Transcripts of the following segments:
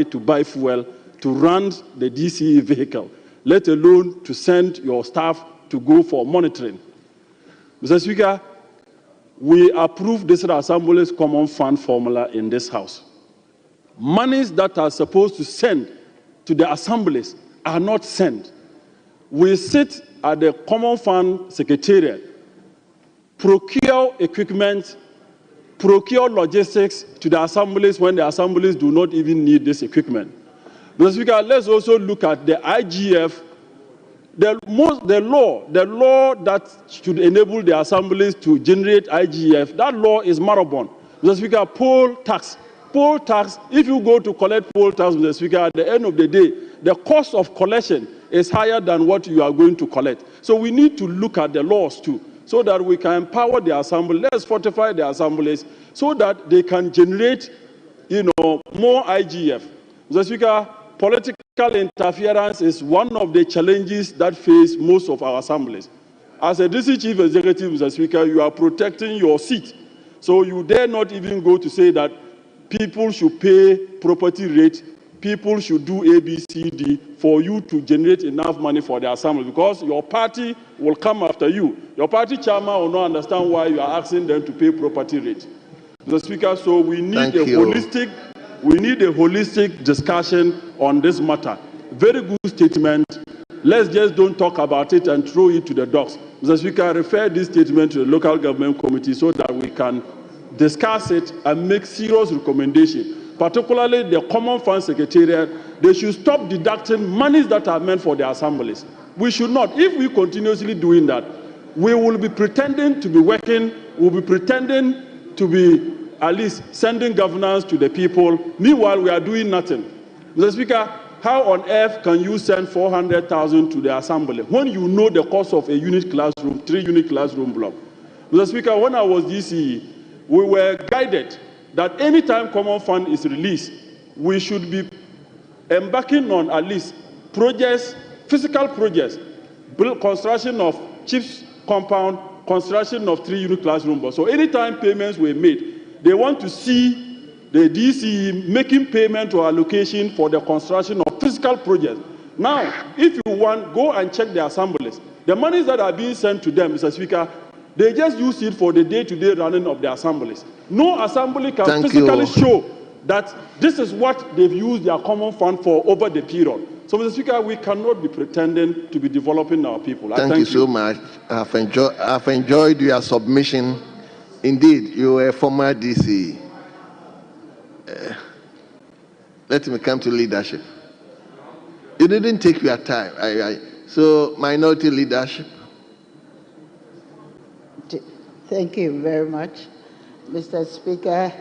to buy fuel to run the DCE vehicle, let alone to send your staff to go for monitoring. Mr. Speaker, we approved this Assembly's common fund formula in this House. Monies that are supposed to send to the assemblies are not sent. We sit at the common fund secretariat, procure equipment, procure logistics to the assemblies when the assemblies do not even need this equipment. Mr. Speaker, let's also look at the IGF, the law that should enable the assemblies to generate IGF. That law is moribund. Mr. Speaker, poll tax. Poll tax, if you go to collect poll tax, Mr. Speaker, at the end of the day, the cost of collection is higher than what you are going to collect. So we need to look at the laws too, so that we can empower the assembly. Let's fortify the assemblies so that they can generate, more IGF. Mr. Speaker, political interference is one of the challenges that face most of our assemblies. As a district chief executive, Mr. Speaker, you are protecting your seat. So you dare not even go to say that people should pay property rate, people should do A, B, C, D for you to generate enough money for the assembly, because your party will come after you. Your party chairman will not understand why you are asking them to pay property rate. Mr. Speaker, so we need a holistic discussion on this matter. Very good statement. Let's just don't talk about it and throw it to the dogs. Mr. Speaker, refer this statement to the local government committee so that we can discuss it and make serious recommendations. Particularly the Common Fund Secretariat, they should stop deducting monies that are meant for the assemblies. We should not. If we continuously doing that, we will be pretending to be working, we'll be pretending to be at least sending governance to the people. Meanwhile, we are doing nothing. Mr. Speaker, how on earth can you send 400,000 to the assembly when you know the cost of a unit classroom, 3-unit classroom block? Mr. Speaker, when I was DCE, we were guided that any time common fund is released, we should be embarking on at least projects, physical projects, construction of chief's compound, construction of 3-unit classroom blocks. So anytime payments were made, they want to see the DCE making payment or allocation for the construction of physical projects. Now, if you want, go and check the assemblies. The monies that are being sent to them, Mr. Speaker, they just use it for the day-to-day running of the assemblies. No assembly can physically show that this is what they've used their common fund for over the period. So, Mr. Speaker, we cannot be pretending to be developing our people. Thank you so much. I've enjoyed your submission. Indeed, you were a former DC. Let me come to leadership. You didn't take your time. So, minority leadership. Thank you very much, Mr. Speaker.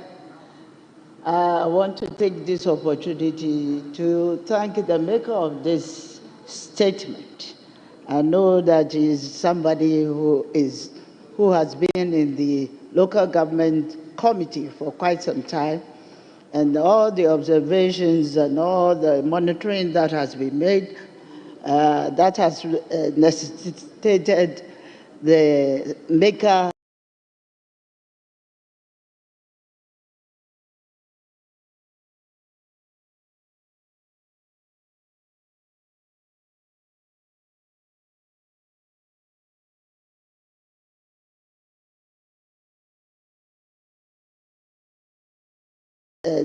I want to take this opportunity to thank the maker of this statement. I know that he is somebody who has been in the local government committee for quite some time, and all the observations and all the monitoring that has been made, that has necessitated the maker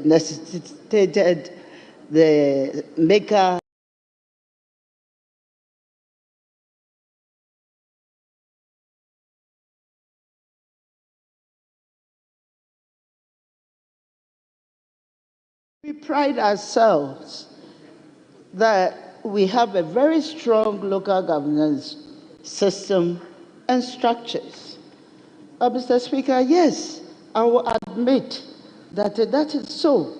necessitated the maker we pride ourselves that we have a very strong local governance system and structures. Mr. Speaker, yes, I will admit that that is so.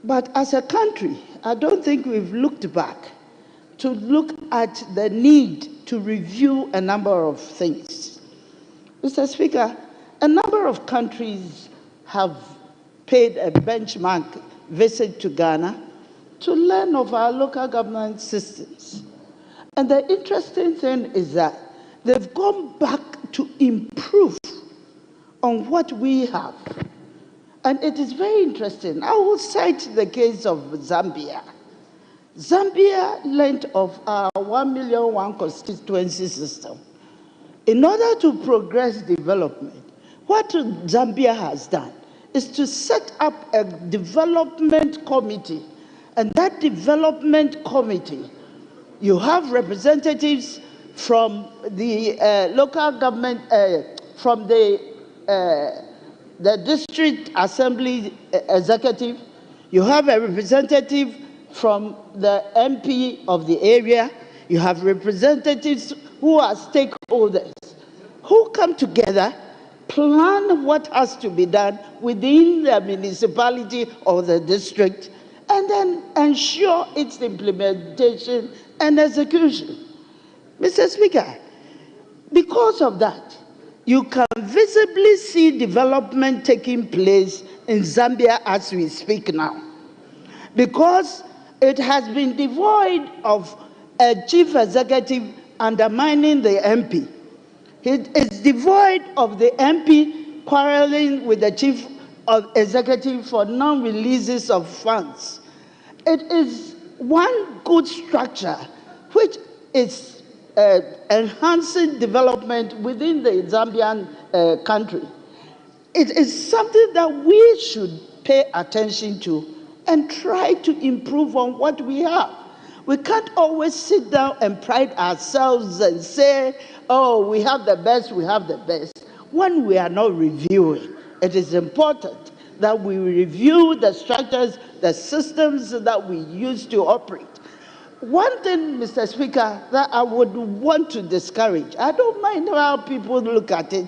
But as a country, I don't think we've looked back to look at the need to review a number of things. Mr. Speaker, a number of countries have paid a benchmark visit to Ghana to learn of our local government systems. And the interesting thing is that they've gone back to improve on what we have. And it is very interesting. I will cite the case of Zambia. Zambia learned of our 1 million one constituency system. In order to progress development, what Zambia has done is to set up a development committee. And that development committee, you have representatives from the local government, from the district assembly executive, you have a representative from the MP of the area, you have representatives who are stakeholders, who come together, plan what has to be done within the municipality or the district, and then ensure its implementation and execution. Mr. Speaker, because of that, you can visibly see development taking place in Zambia as we speak now, because it has been devoid of a chief executive undermining the MP. It is devoid of the MP quarreling with the chief executive for non-releases of funds. It is one good structure which is enhancing development within the Zambian country. It is something that we should pay attention to and try to improve on what we have. We can't always sit down and pride ourselves and say, oh, we have the best, when we are not reviewing. It is important that we review the structures, the systems that we use to operate. One thing, Mr. Speaker, that I would want to discourage, I don't mind how people look at it,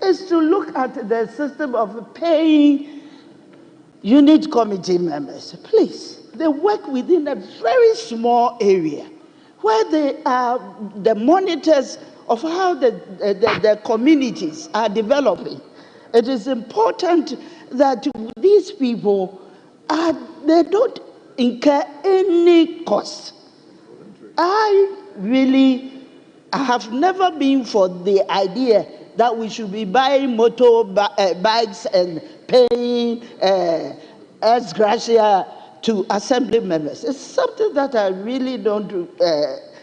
is to look at the system of paying unit committee members. Please, they work within a very small area where they are the monitors of how the communities are developing. It is important that these people they don't incur any cost. I have never been for the idea that we should be buying motorbikes and paying ex gratia to assembly members. It's something that I really don't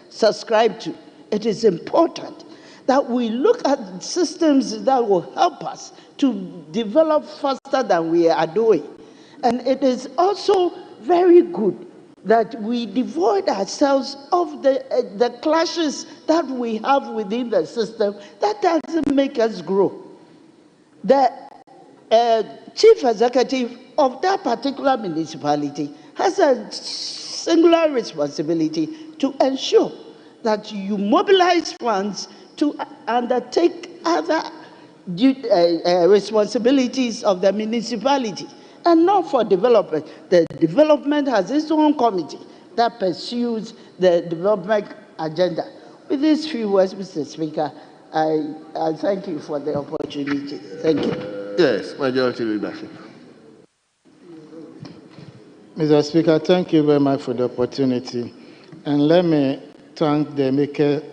subscribe to. It is important that we look at systems that will help us to develop faster than we are doing. And it is also very good that we devoid ourselves of the clashes that we have within the system. That doesn't make us grow. The chief executive of that particular municipality has a singular responsibility to ensure that you mobilize funds to undertake other responsibilities of the municipality, and not for development. The development has its own committee that pursues the development agenda. With these few words, Mr. Speaker, I thank you for the opportunity. Thank you. Yes, Majority Leadership. Mr. Speaker, thank you very much for the opportunity. And let me thank the makers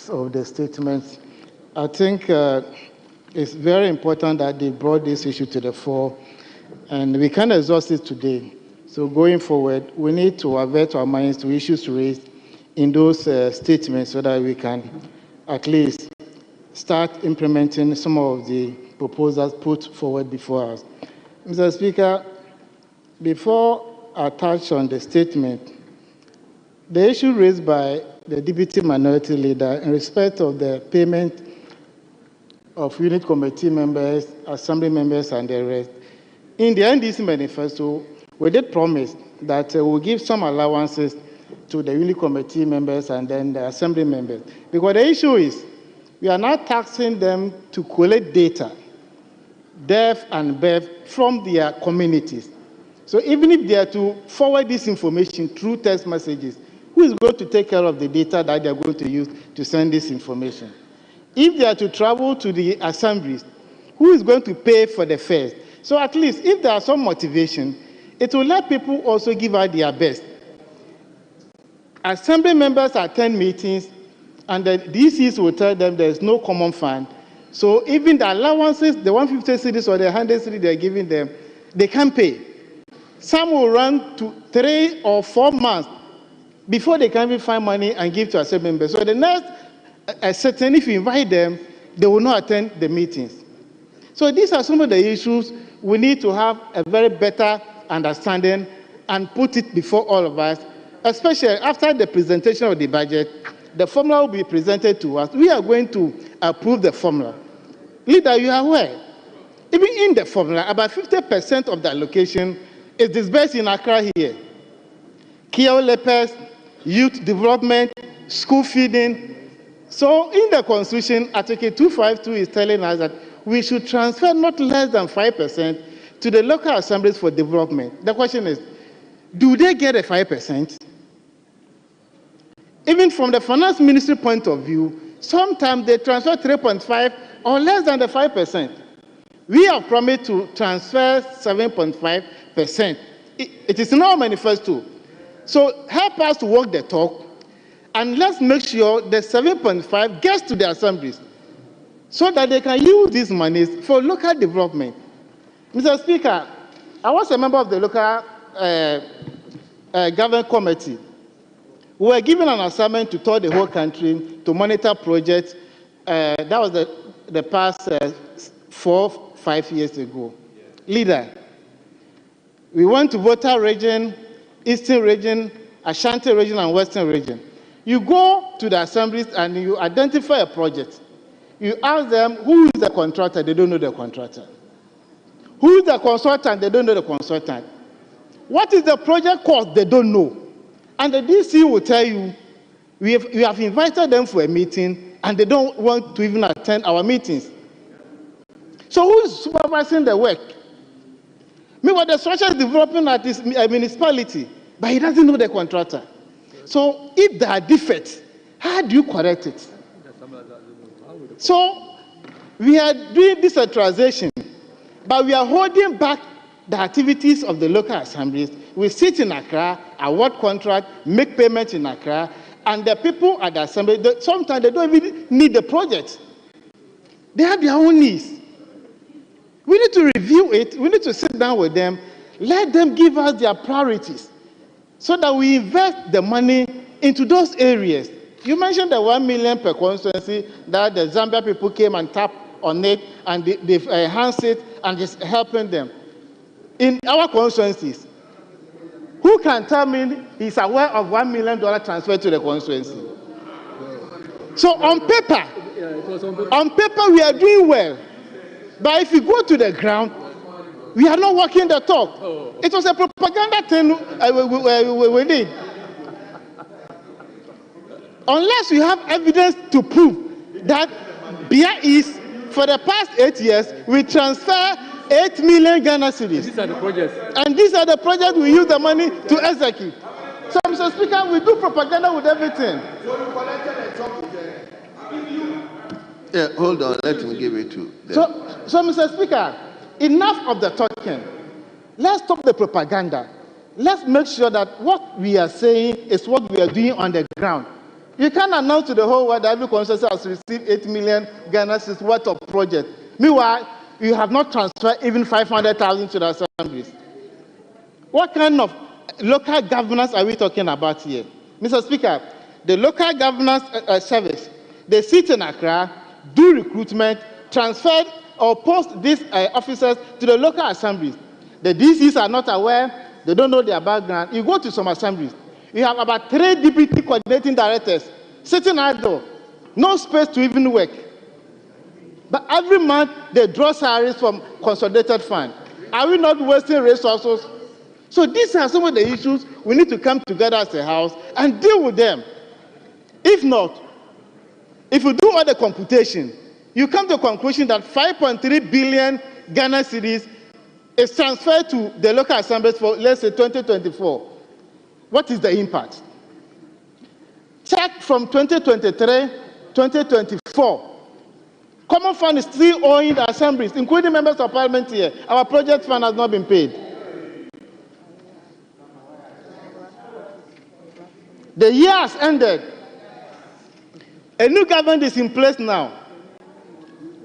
of the statements. I think it's very important that they brought this issue to the fore, and we can't exhaust it today. So going forward, we need to avert our minds to issues raised in those statements so that we can at least start implementing some of the proposals put forward before us. Mr. Speaker, before I touch on the statement, the issue raised by the Deputy Minority Leader in respect of the payment of unit committee members, assembly members, and the rest. In the NDC manifesto, we did promise that we'll give some allowances to the unit committee members and then the assembly members. Because the issue is, we are not taxing them to collect data, deaf and BEF, from their communities. So even if they are to forward this information through text messages, who is going to take care of the data that they are going to use to send this information? If they are to travel to the assemblies, who is going to pay for the fares? So at least if there are some motivation, it will let people also give out their best. Assembly members attend meetings, and the DCs will tell them there is no common fund. So even the allowances, the 150 cedis or the 100 cedis they're giving them, they can't pay. Some will run to 3 or 4 months before they can even find money and give to assembly members. So the next sitting, if you invite them, they will not attend the meetings. So these are some of the issues we need to have a very better understanding and put it before all of us, especially after the presentation of the budget. The formula will be presented to us. We are going to approve the formula. Leader, you are aware, even in the formula, about 50% of the allocation is disbursed in Accra here. Care lepers, youth development, school feeding. So in the Constitution, Article 252 is telling us that we should transfer not less than 5% to the local assemblies for development. The question is, do they get a 5%? Even from the finance ministry point of view, sometimes they transfer 3.5 or less than the 5%. We have promised to transfer 7.5%. It is in our manifesto. So help us to walk the talk, and let's make sure the 7.5 gets to the assemblies so that they can use these monies for local development. Mr. Speaker, I was a member of the local government committee. We were given an assignment to tour the whole country to monitor projects. That was the past 4-5 years ago. Leader, we went to Volta region, Eastern region, Ashanti region, and Western region. You go to the assemblies and you identify a project. You ask them, who is the contractor? They don't know the contractor. Who is the consultant? They don't know the consultant. What is the project cost? They don't know. And the DC will tell you, we have invited them for a meeting, and they don't want to even attend our meetings. So who is supervising the work? Meanwhile, the structure is developing at this municipality, but he doesn't know the contractor. So if there are defects, how do you correct it? So we are doing decentralization, but we are holding back the activities of the local assemblies. We sit in Accra, award contract, make payments in Accra, and the people at the assembly, sometimes they don't even need the project. They have their own needs. We need to review it. We need to sit down with them, let them give us their priorities so that we invest the money into those areas. You mentioned the 1 million per constituency that the Zambia people came and tapped on it, and they enhanced it, and it's helping them. In our constituencies, who can tell me he's aware of $1 million transfer to the constituency? So on paper, we are doing well. But if you go to the ground, we are not walking the talk. It was a propaganda thing we did. Unless we have evidence to prove that Bia East, for the past 8 years, we transfer 8 million Ghana cedis. These are the projects. And these are the projects we use the money to execute. So, Mr. Speaker, we do propaganda with everything. Yeah, hold on. Let me give it to them. So, Mr. Speaker, enough of the talking. Let's stop the propaganda. Let's make sure that what we are saying is what we are doing on the ground. You can't announce to the whole world that every constituency has received 8 million Ghana cedis worth of project. Meanwhile, you have not transferred even 500,000 to the assemblies. What kind of local governance are we talking about here? Mr. Speaker, the local governance service, they sit in Accra, do recruitment, transfer or post these officers to the local assemblies. The DCs are not aware, they don't know their background. You go to some assemblies, you have about 3 deputy coordinating directors sitting idle, no space to even work. But every month, they draw salaries from consolidated fund. Are we not wasting resources? So these are some of the issues we need to come together as a house and deal with them. If not, if you do all the computation, you come to a conclusion that 5.3 billion Ghana cedis is transferred to the local assemblies for, let's say, 2024. What is the impact? Check from 2023, 2024. Common fund is still owing the assemblies, including members of parliament here. Our project fund has not been paid. The year has ended. A new government is in place now.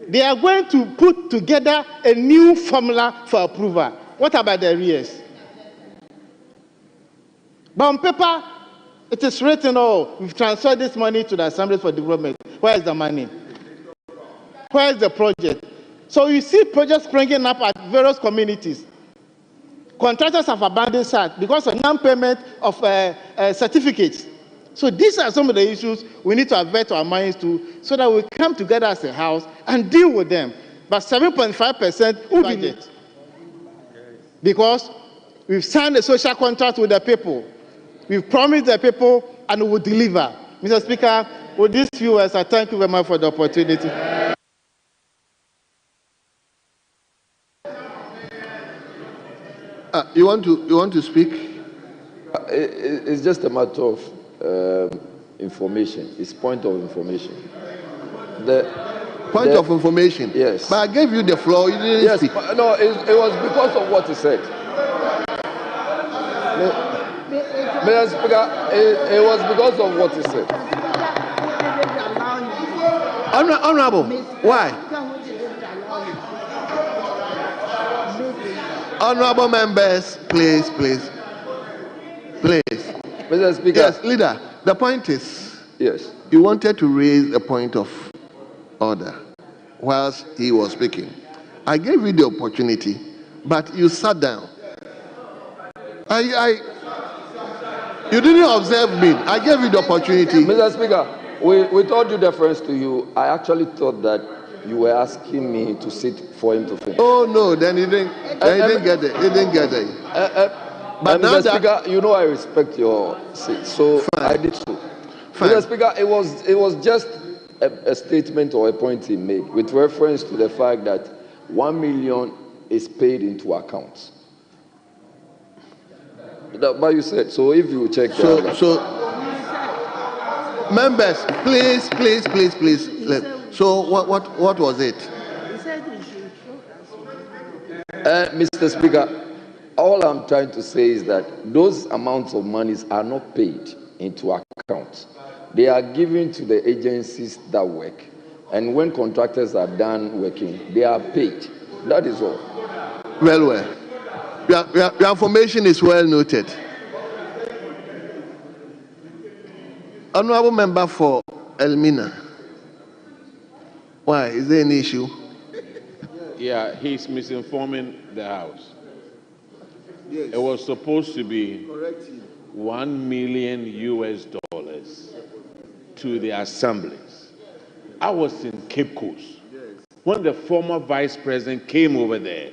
They are going to put together a new formula for approval. What about the arrears? But on paper, it is written, oh, we've transferred this money to the Assembly for Development. Where is the money? Where is the project? So you see projects springing up at various communities. Contractors have abandoned site because of non-payment of certificates. So these are some of the issues we need to avert our minds to so that we come together as a house and deal with them. But 7.5% budget. Because we've signed a social contract with the people. We've promised the people and we will deliver. Mr. Speaker, with these few words, I thank you very much for the opportunity. You want to speak? It's just a matter of information. It's point of information. Point of information? Yes. But I gave you the floor. You didn't speak. No, it was because of what he said. Mr. Speaker, it was because of what he said. Honorable, why? Honorable members, please. Mr. Speaker. Yes, leader. The point is, yes, you wanted to raise a point of order whilst he was speaking. I gave you the opportunity, but you sat down. You didn't observe me. I gave you the opportunity. Mr. Speaker, with all due deference to you, I actually thought that you were asking me to sit for him to finish. Oh no, then he didn't get it. He didn't get it. But Mr. Speaker, you know I respect your seat, so fine. I did so. Fine. Mr. Speaker, it was just a statement or a point he made with reference to the fact that 1 million is paid into accounts. But you said so. If you check, members, please. So what was it? Mr. Speaker, all I'm trying to say is that those amounts of monies are not paid into accounts. They are given to the agencies that work, and when contractors are done working, they are paid. That is all. Well. Your information is well noted. Honorable member for Elmina. Why? Is there any issue? Yeah, he's misinforming the House. Yes. It was supposed to be $1 million to the assemblies. I was in Cape Coast when the former vice president came over there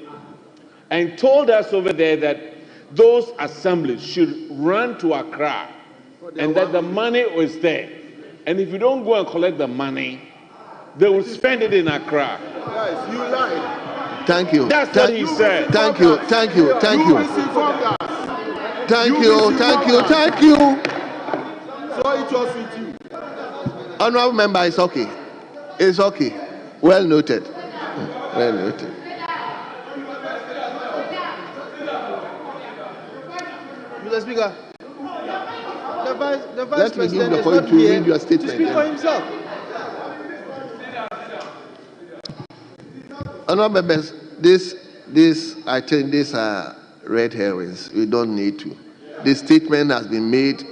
and told us over there that those assemblies should run to Accra and that the money was there. And if you don't go and collect the money, they will spend it in Accra. Yes, you lied. Thank you. That's what he said. Thank you. So it was with you. Honorable member, it's okay. It's okay. Well noted. Well noted. Mr. Speaker, the vice Let me give president the is point not to here read your statement. to speak for himself. Honorable members, this I think these are red herrings. We don't need to. This statement has been made.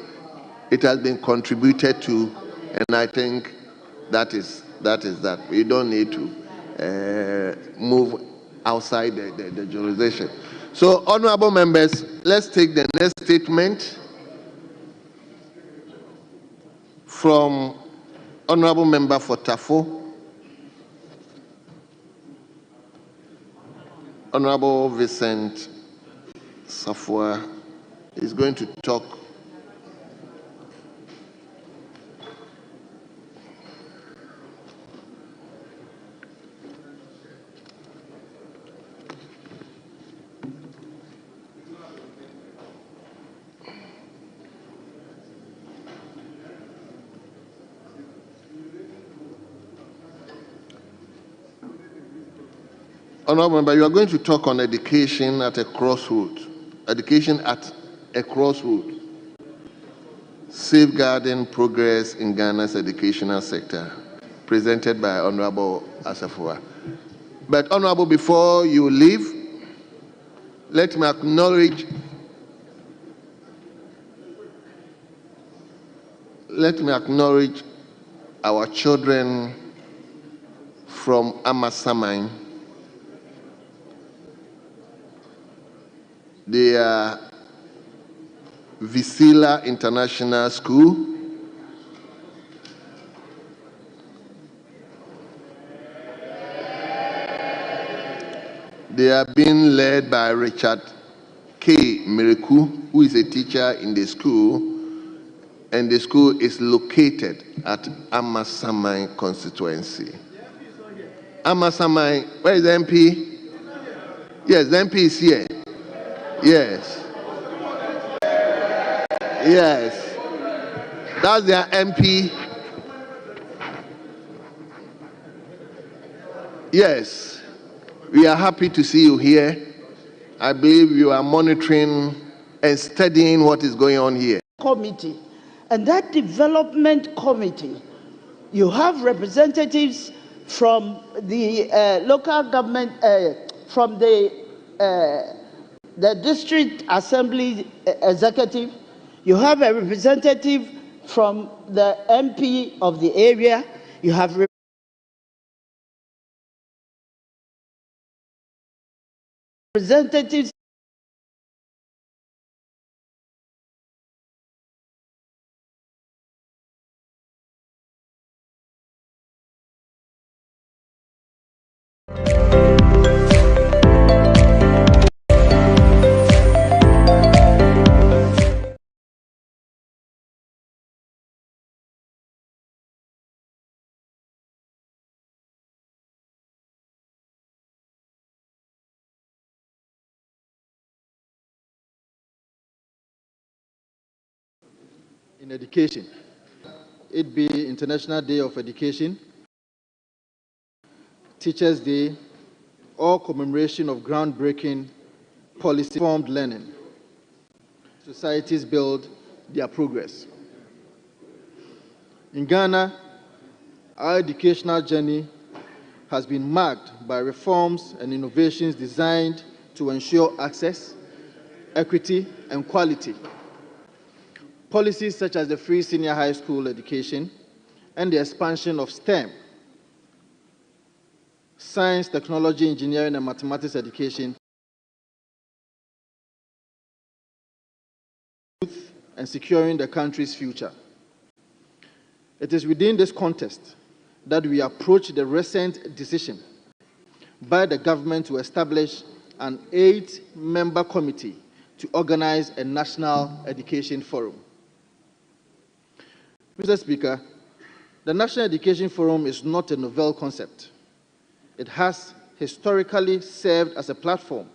It has been contributed to, and I think that is that. We don't need to move outside the jurisdiction. So, honorable members, let's take the next statement from honorable member for Tafo. Honorable Vincent Safwa is going to talk. Honorable member, you are going to talk on education at a crossroad. Education at a crossroad. Safeguarding progress in Ghana's educational sector, presented by Honorable Asafua. But Honorable, before you leave, let me acknowledge our children from Amasaman. They are Visila International School. They are being led by Richard K. Miriku, who is a teacher in the school, and the school is located at Amasaman constituency. Amasaman, where is the MP? Yes, the MP is here. Yes. Yes. That's their MP. Yes. We are happy to see you here. I believe you are monitoring and studying what is going on here. Committee. And that development committee, you have representatives from the local government, from the district assembly executive. You have a representative from the MP of the area. You have representatives in education. It be International Day of Education, Teachers' Day, or commemoration of groundbreaking policy-informed learning. Societies build their progress. In Ghana, our educational journey has been marked by reforms and innovations designed to ensure access, equity, and quality. Policies such as the free senior high school education and the expansion of STEM, science, technology, engineering, and mathematics education, and securing the country's future. It is within this context that we approach the recent decision by the government to establish an 8-member committee to organize a national education forum. Mr. Speaker, the National Education Forum is not a novel concept. It has historically served as a platform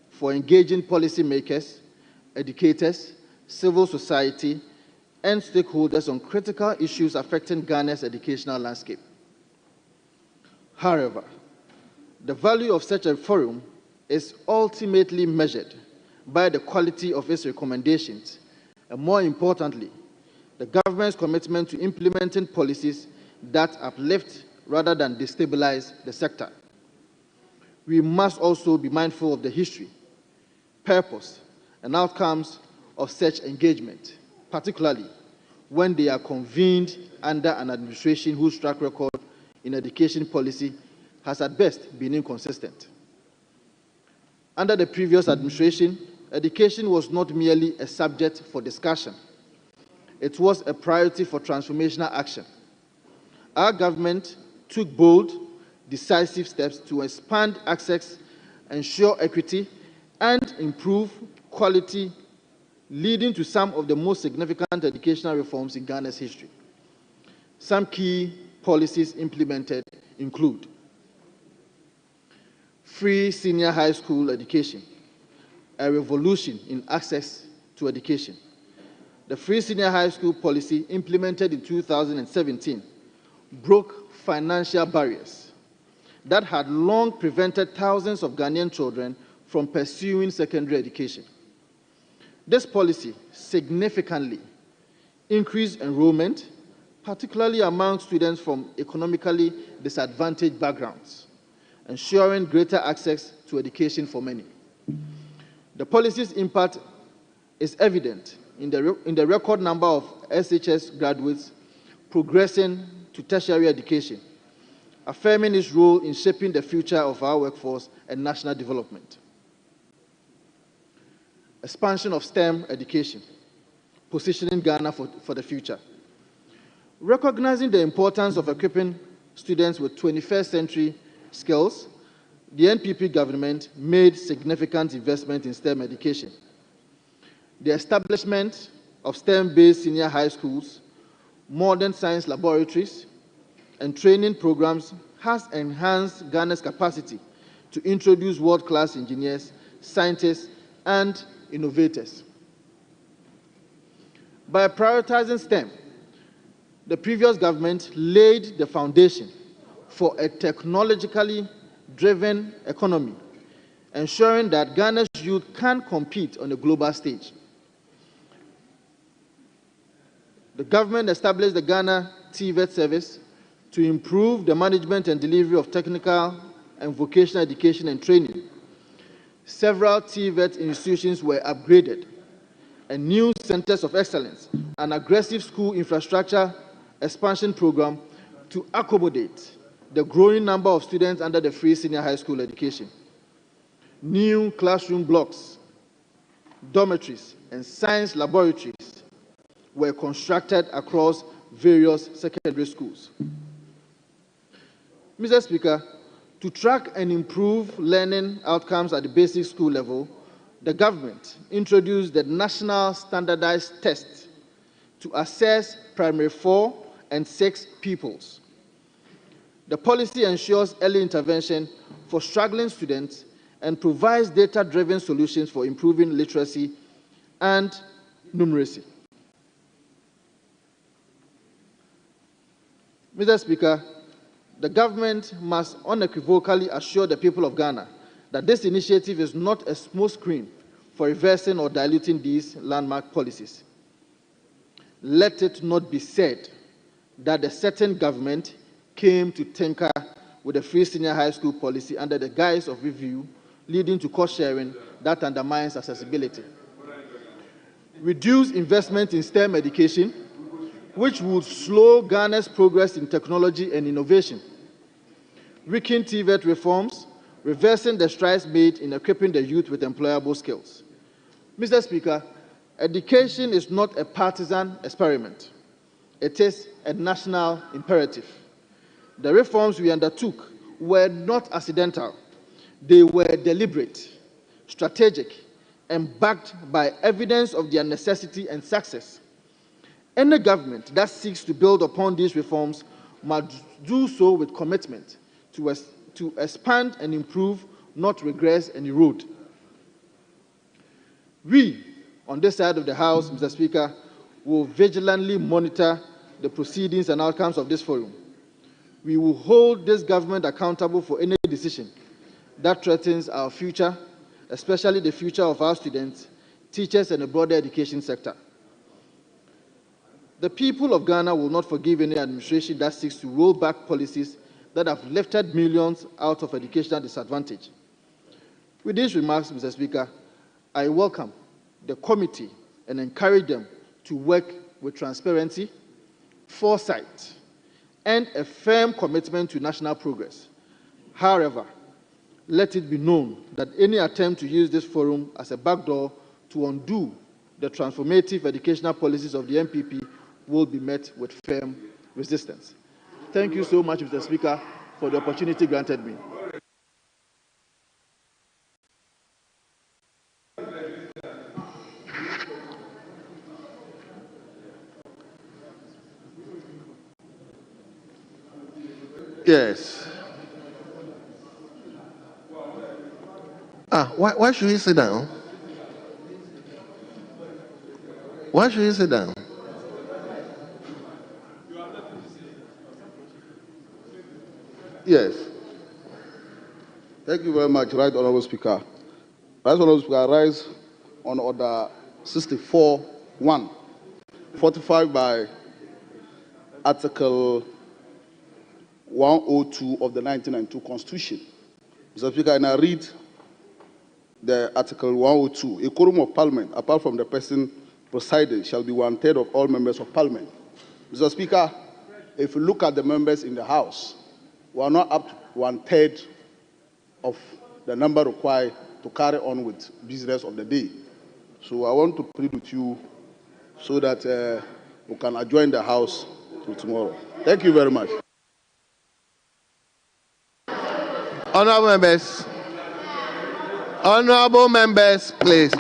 for engaging policymakers, educators, civil society, and stakeholders on critical issues affecting Ghana's educational landscape. However, the value of such a forum is ultimately measured by the quality of its recommendations, and more importantly, the government's commitment to implementing policies that uplift rather than destabilize the sector. We must also be mindful of the history, purpose, and outcomes of such engagement, particularly when they are convened under an administration whose track record in education policy has at best been inconsistent. Under the previous administration, education was not merely a subject for discussion. It was a priority for transformational action. Our government took bold, decisive steps to expand access, ensure equity, and improve quality, leading to some of the most significant educational reforms in Ghana's history. Some key policies implemented include free senior high school education, a revolution in access to education. The free senior high school policy implemented in 2017 broke financial barriers that had long prevented thousands of Ghanaian children from pursuing secondary education. This policy significantly increased enrollment, particularly among students from economically disadvantaged backgrounds, ensuring greater access to education for many. The policy's impact is evident in the record number of SHS graduates progressing to tertiary education, affirming its role in shaping the future of our workforce and national development. Expansion of STEM education, positioning Ghana for the future. Recognizing the importance of equipping students with 21st century skills, the NPP government made significant investment in STEM education. The establishment of STEM-based senior high schools, modern science laboratories, and training programs has enhanced Ghana's capacity to introduce world-class engineers, scientists, and innovators. By prioritizing STEM, the previous government laid the foundation for a technologically driven economy, ensuring that Ghana's youth can compete on a global stage. The government established the Ghana TVET service to improve the management and delivery of technical and vocational education and training. Several TVET institutions were upgraded, and new centers of excellence, an aggressive school infrastructure expansion program to accommodate the growing number of students under the free senior high school education. New classroom blocks, dormitories, and science laboratories were constructed across various secondary schools. Mr. Speaker, to track and improve learning outcomes at the basic school level, the government introduced the National Standardized Test to assess primary 4 and 6 pupils. The policy ensures early intervention for struggling students and provides data-driven solutions for improving literacy and numeracy. Mr. Speaker, the government must unequivocally assure the people of Ghana that this initiative is not a smokescreen for reversing or diluting these landmark policies. Let it not be said that the certain government came to tinker with the free senior high school policy under the guise of review, leading to cost sharing that undermines accessibility. Reduce investment in STEM education, which would slow Ghana's progress in technology and innovation. Weaken TVET reforms, reversing the strides made in equipping the youth with employable skills. Mr. Speaker, education is not a partisan experiment. It is a national imperative. The reforms we undertook were not accidental. They were deliberate, strategic, and backed by evidence of their necessity and success. Any government that seeks to build upon these reforms must do so with commitment to expand and improve, not regress and erode. We, on this side of the House, Mr. Speaker, will vigilantly monitor the proceedings and outcomes of this forum. We will hold this government accountable for any decision that threatens our future, especially the future of our students, teachers, and the broader education sector. The people of Ghana will not forgive any administration that seeks to roll back policies that have lifted millions out of educational disadvantage. With these remarks, Mr. Speaker, I welcome the committee and encourage them to work with transparency, foresight, and a firm commitment to national progress. However, let it be known that any attempt to use this forum as a backdoor to undo the transformative educational policies of the NPP will be met with firm resistance. Thank you so much, Mr. Speaker, for the opportunity granted me. Yes. Why should we sit down? Why should we sit down? Yes. Thank you very much, Right Honourable Speaker. Right Honourable Speaker, I rise on Order 64-1, fortified by Article 102 of the 1992 Constitution. Mr. Speaker, and I read the Article 102, a quorum of Parliament, apart from the person presiding, shall be 1/3 of all members of Parliament. Mr. Speaker, if you look at the members in the House, we are not up to 1/3 of the number required to carry on with business of the day. So I want to plead with you so that we can adjourn the House till tomorrow. Thank you very much. Honorable members, please.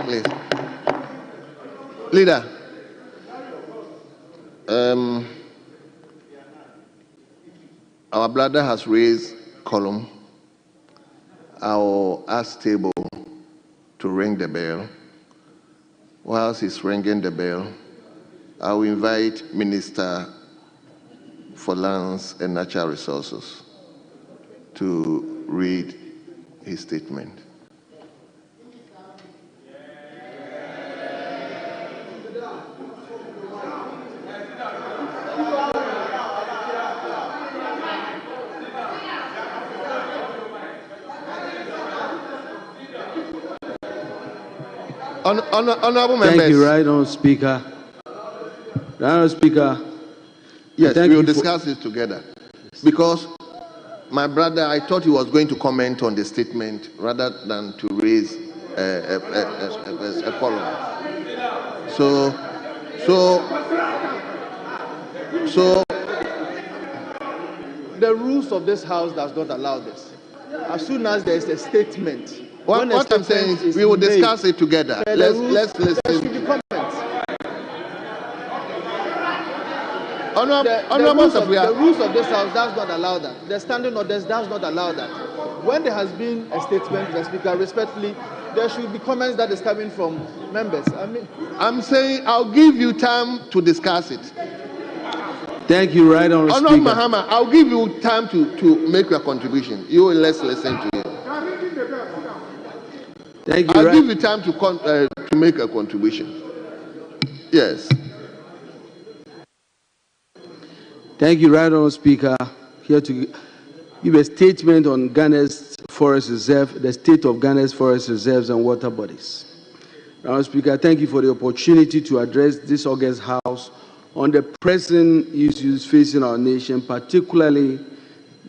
Leader, our brother has raised column. I'll ask table to ring the bell. Whilst he's ringing the bell, I will invite Minister for Lands and Natural Resources to read his statement. Honorable members. Thank you, Right Honourable Speaker. Right Honourable Speaker. Yes, we will discuss this together. Because my brother, I thought he was going to comment on the statement rather than to raise a column. So the rules of this House does not allow this. As soon as there is a statement, what I'm saying is we will discuss it together. Let's listen. There should be comments. The rules of this House does not allow that. The standing orders does not allow that. When there has been a statement, Mr. Speaker, respectfully, there should be comments that is coming from members. I'm saying I'll give you time to discuss it. Thank you, Right Honourable Speaker. Honourable Mahama, I'll give you time to make your contribution. Let's listen to you. Thank you. I'll give you time to make a contribution. Yes. Thank you, Right Honourable Speaker. Here to give a statement on Ghana's forest reserve, the state of Ghana's forest reserves and water bodies. Right Honourable Speaker, thank you for the opportunity to address this August House on the pressing issues facing our nation, particularly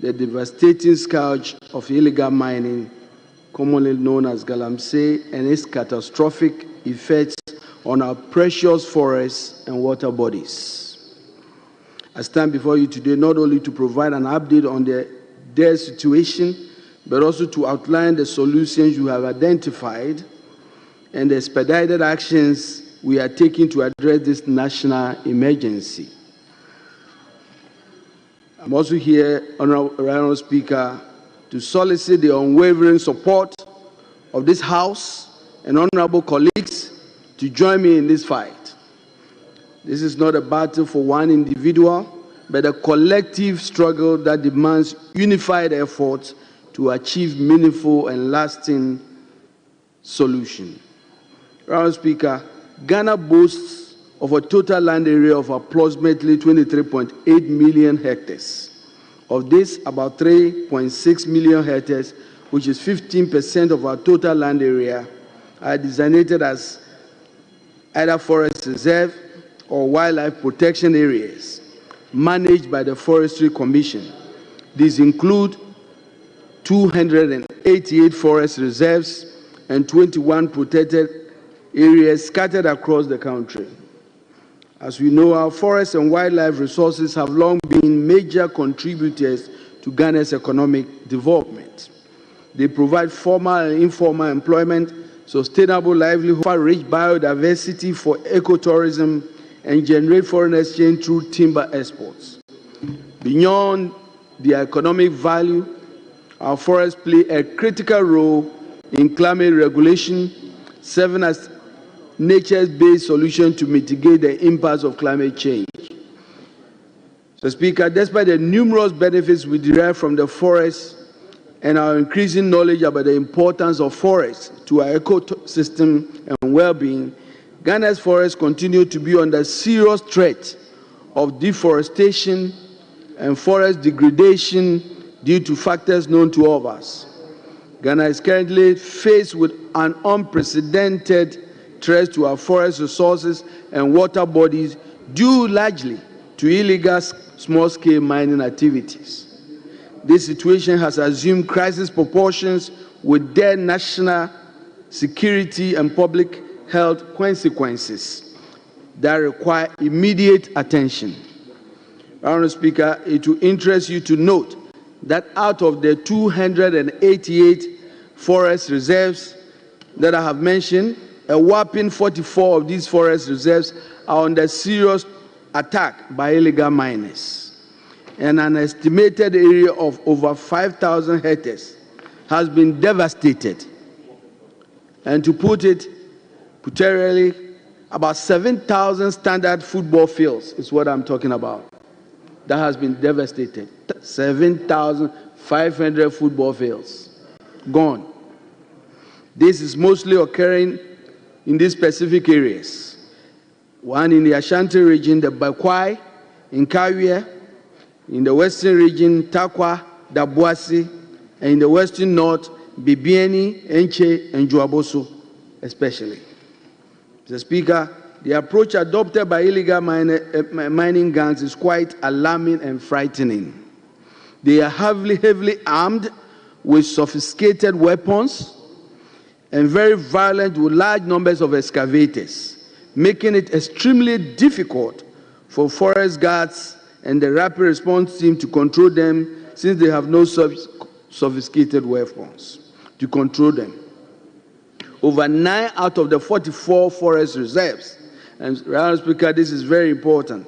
the devastating scourge of illegal mining, commonly known as Galamsey, and its catastrophic effects on our precious forests and water bodies. I stand before you today not only to provide an update on their situation, but also to outline the solutions you have identified and the expedited actions we are taking to address this national emergency. I'm also here, Honourable Speaker, to solicit the unwavering support of this House and honourable colleagues to join me in this fight. This is not a battle for one individual, but a collective struggle that demands unified efforts to achieve meaningful and lasting solution. Honourable Speaker, Ghana boasts of a total land area of approximately 23.8 million hectares. Of this, about 3.6 million hectares, which is 15% of our total land area, are designated as either forest reserve or wildlife protection areas managed by the Forestry Commission. These include 288 forest reserves and 21 protected areas scattered across the country. As we know, our forests and wildlife resources have long been major contributors to Ghana's economic development. They provide formal and informal employment, sustainable livelihood, rich biodiversity for ecotourism, and generate foreign exchange through timber exports. Beyond their economic value, our forests play a critical role in climate regulation, serving as nature-based solution to mitigate the impacts of climate change. So, Speaker, despite the numerous benefits we derive from the forest and our increasing knowledge about the importance of forests to our ecosystem and well-being, Ghana's forests continue to be under serious threat of deforestation and forest degradation due to factors known to all of us. Ghana is currently faced with an unprecedented threat to our forest resources and water bodies due largely to illegal small-scale mining activities. This situation has assumed crisis proportions with their national security and public health consequences that require immediate attention. Honourable Speaker, it will interest you to note that out of the 288 forest reserves that I have mentioned, a whopping 44 of these forest reserves are under serious attack by illegal miners, and an estimated area of over 5,000 hectares has been devastated. And to put it puterially, about 7,000 standard football fields is what I'm talking about. That has been devastated. 7,500 football fields gone. This is mostly occurring in these specific areas. One in the Ashanti region, the Bakwai, in Kawie, in the western region, Takwa, Dabuasi, and in the western north, Bibiani, Enche, and Juaboso, especially. Mr. Speaker, the approach adopted by illegal mining gangs is quite alarming and frightening. They are heavily armed with sophisticated weapons and very violent with large numbers of excavators, making it extremely difficult for forest guards and the rapid response team to control them, since they have no sophisticated weapons to control them. Over 9 out of the 44 forest reserves, and Mr. Speaker, this is very important,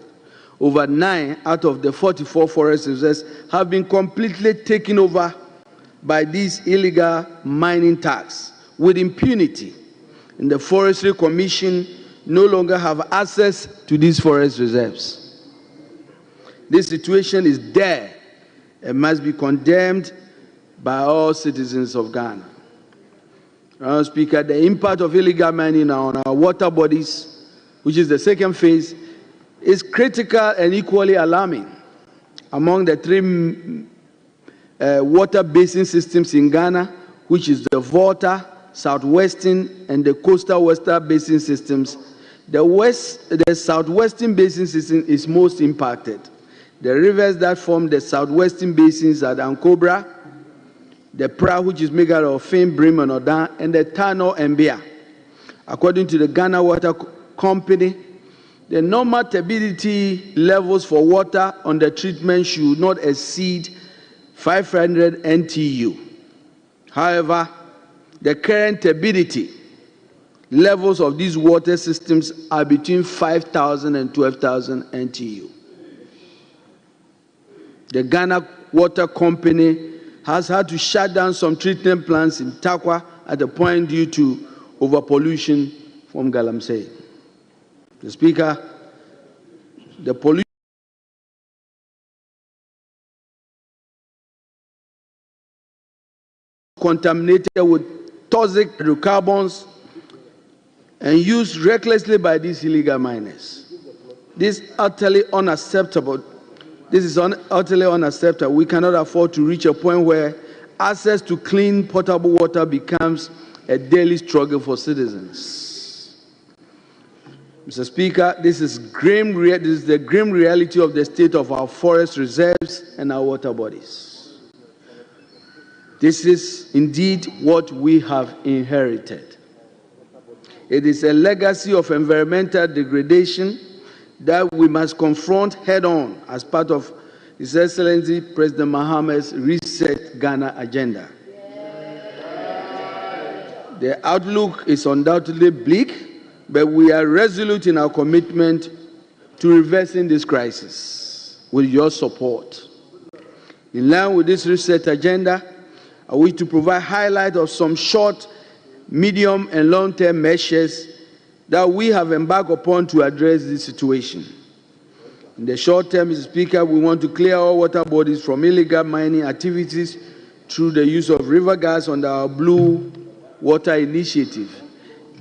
over 9 out of the 44 forest reserves have been completely taken over by these illegal mining thugs with impunity, and the Forestry Commission no longer have access to these forest reserves. This situation is dire and must be condemned by all citizens of Ghana. Mr. Speaker, the impact of illegal mining on our water bodies, which is the second phase, is critical and equally alarming. Among the 3 water basin systems in Ghana, which is the Volta, Southwestern, and the Coastal Western Basin systems, the Southwestern Basin system is most impacted. The rivers that form the Southwestern Basins are the Ankobra, the Pra, which is made out of Fame, Brim, and Odan, and the Tano and Bia. According to the Ghana Water Company, the normal turbidity levels for water under treatment should not exceed 500 NTU. However, the current turbidity levels of these water systems are between 5,000 and 12,000 NTU. The Ghana Water Company has had to shut down some treatment plants in Takwa at the point due to overpollution from Galamsey. Mr. Speaker, the pollution contaminated with toxic hydrocarbons and used recklessly by these illegal miners. This is utterly unacceptable. We cannot afford to reach a point where access to clean potable water becomes a daily struggle for citizens. Mr. Speaker, this is the grim reality of the state of our forest reserves and our water bodies. This is indeed what we have inherited. It is a legacy of environmental degradation that we must confront head-on as part of His Excellency President Mahama's Reset Ghana agenda. The outlook is undoubtedly bleak, but we are resolute in our commitment to reversing this crisis with your support. In line with this Reset agenda, I wish to provide highlight of some short, medium, and long-term measures that we have embarked upon to address this situation. In the short term, Mr. Speaker, we want to clear all water bodies from illegal mining activities through the use of river gas under our Blue Water Initiative.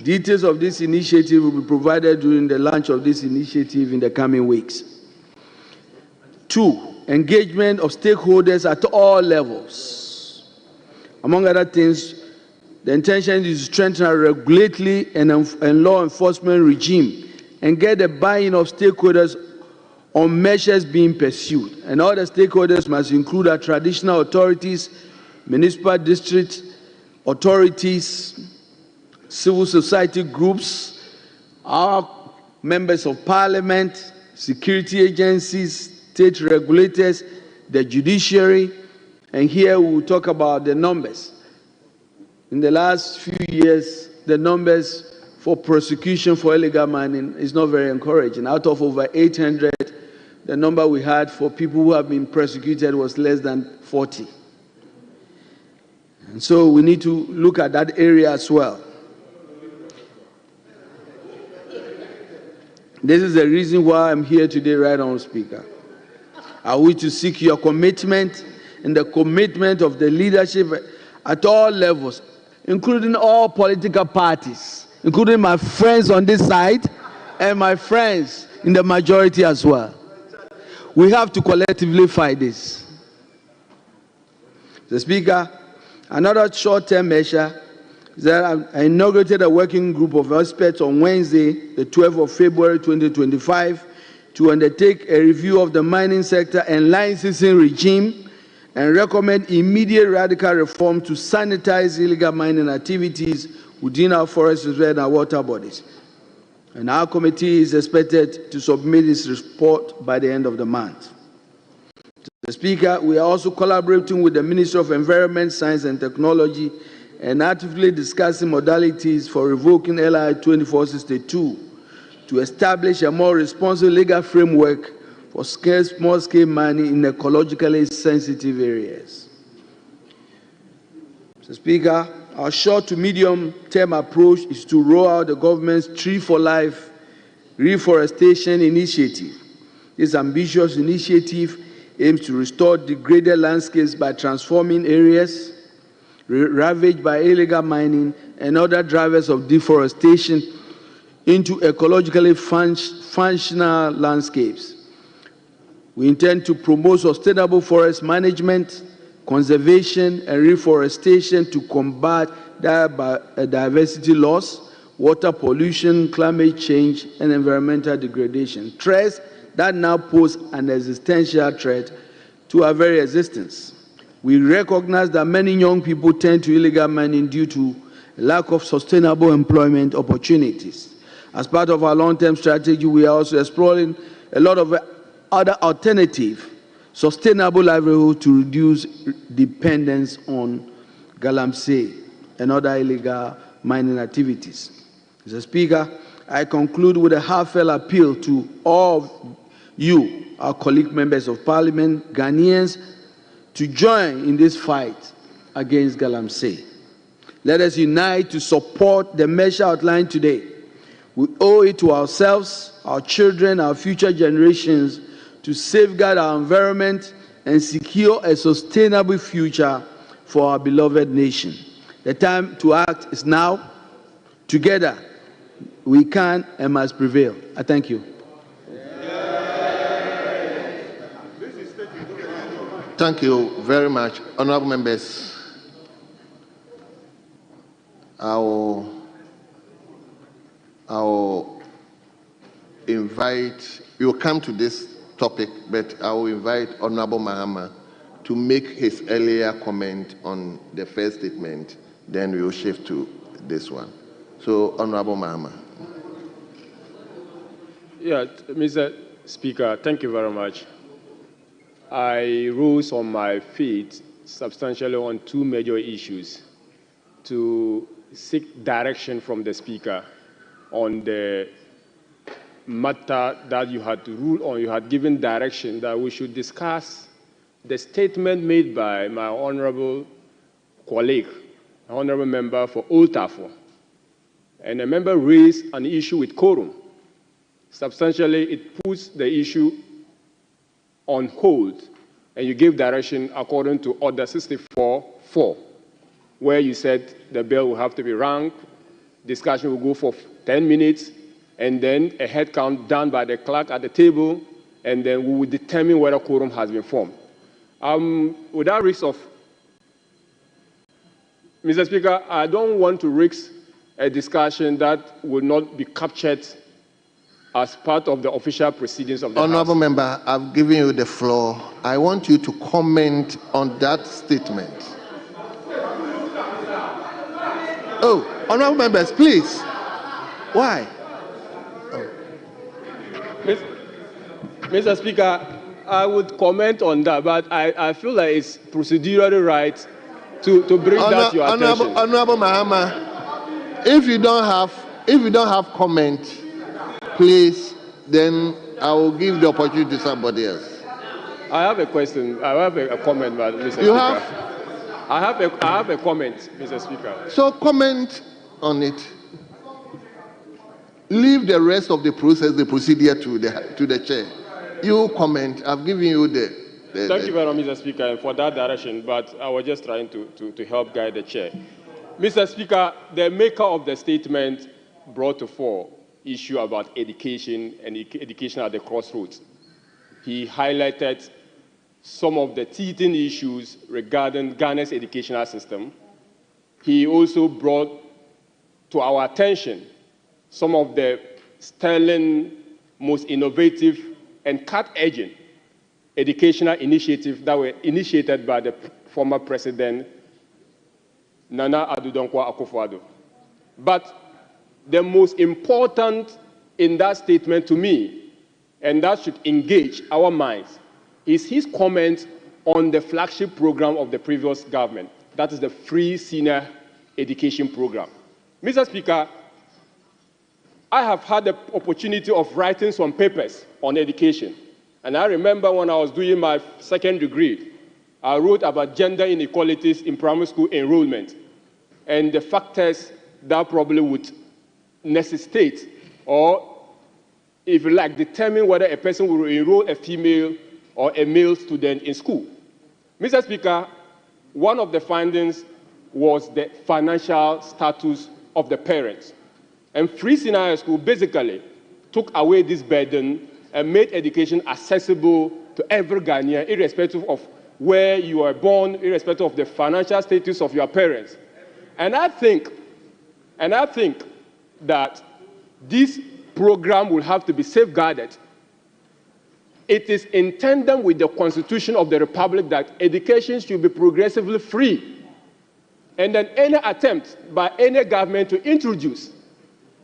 Details of this initiative will be provided during the launch of this initiative in the coming weeks. 2, engagement of stakeholders at all levels. Among other things, the intention is to strengthen our regulatory and law enforcement regime and get the buy-in of stakeholders on measures being pursued. And all the stakeholders must include our traditional authorities, municipal district authorities, civil society groups, our members of parliament, security agencies, state regulators, the judiciary, and here we will talk about the numbers. In the last few years, the numbers for prosecution for illegal mining is not very encouraging. Out of over 800, the number we had for people who have been prosecuted was less than 40. And so we need to look at that area as well. This is the reason why I'm here today, right on, Speaker. I wish to seek your commitment and the commitment of the leadership at all levels, including all political parties, including my friends on this side and my friends in the majority as well. We have to collectively fight this. The Speaker, another short-term measure is that I inaugurated a working group of experts on Wednesday, the 12th of February 2025, to undertake a review of the mining sector and licensing regime and recommend immediate radical reform to sanitize illegal mining activities within our forest reserves and our water bodies. And our committee is expected to submit its report by the end of the month. Mr. Speaker, we are also collaborating with the Ministry of Environment, Science and Technology and actively discussing modalities for revoking LI 2462 to establish a more responsible legal framework for small-scale mining in ecologically sensitive areas. Mr. Speaker, our short to medium-term approach is to roll out the government's Tree for Life reforestation initiative. This ambitious initiative aims to restore degraded landscapes by transforming areas ravaged by illegal mining and other drivers of deforestation into ecologically functional landscapes. We intend to promote sustainable forest management, conservation, and reforestation to combat diversity loss, water pollution, climate change, and environmental degradation, threats that now pose an existential threat to our very existence. We recognize that many young people turn to illegal mining due to lack of sustainable employment opportunities. As part of our long-term strategy, we are also exploring a lot of other alternative, sustainable livelihoods to reduce dependence on galamsey and other illegal mining activities. Mr. Speaker, I conclude with a heartfelt appeal to all of you, our colleague members of Parliament, Ghanaians, to join in this fight against galamsey. Let us unite to support the measure outlined today. We owe it to ourselves, our children, our future generations to safeguard our environment and secure a sustainable future for our beloved nation. The time to act is now. Together, we can and must prevail. I thank you. Thank you very much. Honorable members, I'll invite, we'll come to this topic, but I will invite Honorable Mahama to make his earlier comment on the first statement, then we will shift to this one. So, Honorable Mahama. Yeah, Mr. Speaker, thank you very much. I rose on my feet substantially on two major issues to seek direction from the Speaker on the matter that you had to rule on. You had given direction that we should discuss the statement made by my honorable colleague, honorable member for Old Tafo. And a member raised an issue with quorum. Substantially, it puts the issue on hold, and you gave direction according to Order 64-4, where you said the bill will have to be ranked, discussion will go for 10 minutes, and then a head count done by the clerk at the table, and then we will determine whether quorum has been formed. Without risk of Mr. Speaker, I don't want to risk a discussion that will not be captured as part of the official proceedings of the Honorable House. member, I've given you the floor. I want you to comment on that statement. Oh, honorable members, please. Why? Mr. Speaker, I would comment on that, but I feel like it's procedurally right to bring that to your attention. Honorable Mahama, if you don't have comment, please, then I will give the opportunity to somebody else. I have a question. I have a comment, Mr. Speaker. I have a comment, Mr. Speaker. So comment on it. Leave the rest of the procedure to the chair. You comment. I've given you the. Thank you very much, Mr. Speaker, for that direction, but I was just trying to help guide the chair. Mr. Speaker, the maker of the statement brought to fore issue about education and education at the crossroads. He highlighted some of the teething issues regarding Ghana's educational system. He also brought to our attention some of the sterling, most innovative and cut-edging educational initiatives that were initiated by the former president, Nana Addo Dankwa Akufo-Addo. But the most important in that statement to me, and that should engage our minds, is his comment on the flagship program of the previous government, that is the free senior education program. Mr. Speaker, I have had the opportunity of writing some papers on education. And I remember when I was doing my second degree, I wrote about gender inequalities in primary school enrollment and the factors that probably would necessitate or, if you like, determine whether a person will enroll a female or a male student in school. Mr. Speaker, one of the findings was the financial status of the parents. And Free Senior School basically took away this burden and made education accessible to every Ghanaian, irrespective of where you were born, irrespective of the financial status of your parents. And I think that this program will have to be safeguarded. It is in tandem with the Constitution of the Republic that education should be progressively free. And then any attempt by any government to introduce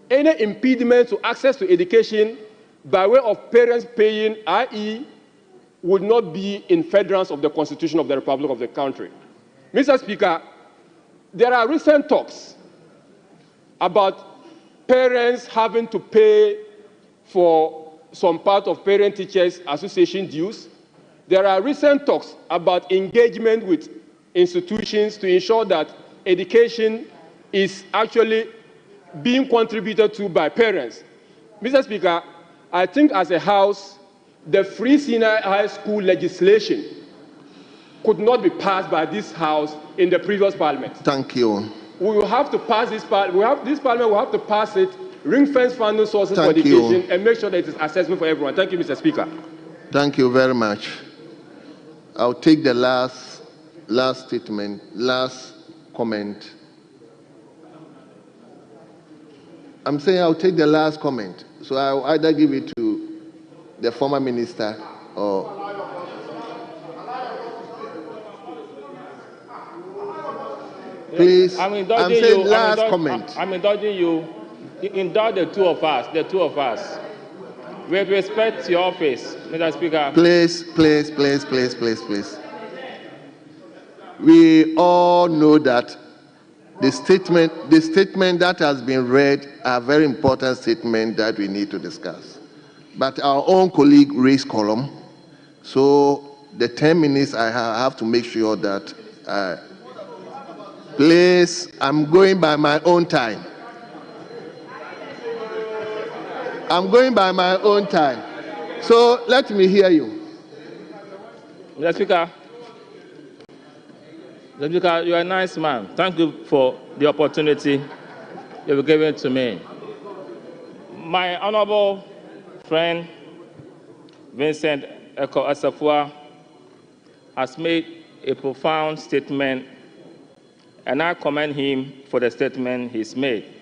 any impediment to access to education by way of parents paying, i.e., would not be in furtherance of the Constitution of the Republic of the country. Mr. Speaker, there are recent talks about parents having to pay for some part of parent-teachers association dues. There are recent talks about engagement with institutions to ensure that education is actually being contributed to by parents. Mr. Speaker, I think as a House, the Free Senior High School legislation could not be passed by this House in the previous Parliament. Thank you. We will have to pass this Parliament. This Parliament will have to pass it, ring-fence funding sources for education, and make sure that it is accessible for everyone. Thank you, Mr. Speaker. Thank you very much. I'll take the last statement, last comment. I'm saying I'll take the last comment. So I'll either give it to the former minister or... Please, I'm saying last comment. I'm indulging you. Indulge the two of us. With respect to your office, Mr. Speaker. Please. We all know that the statement that has been read are very important statement that we need to discuss. But our own colleague raised column, so the 10 minutes I have to make sure that please, I'm going by my own time. So let me hear you. Mr. Speaker, you are a nice man. Thank you for the opportunity you've given to me. My honorable friend, Vincent Eko Asafua, has made a profound statement and I commend him for the statement he's made.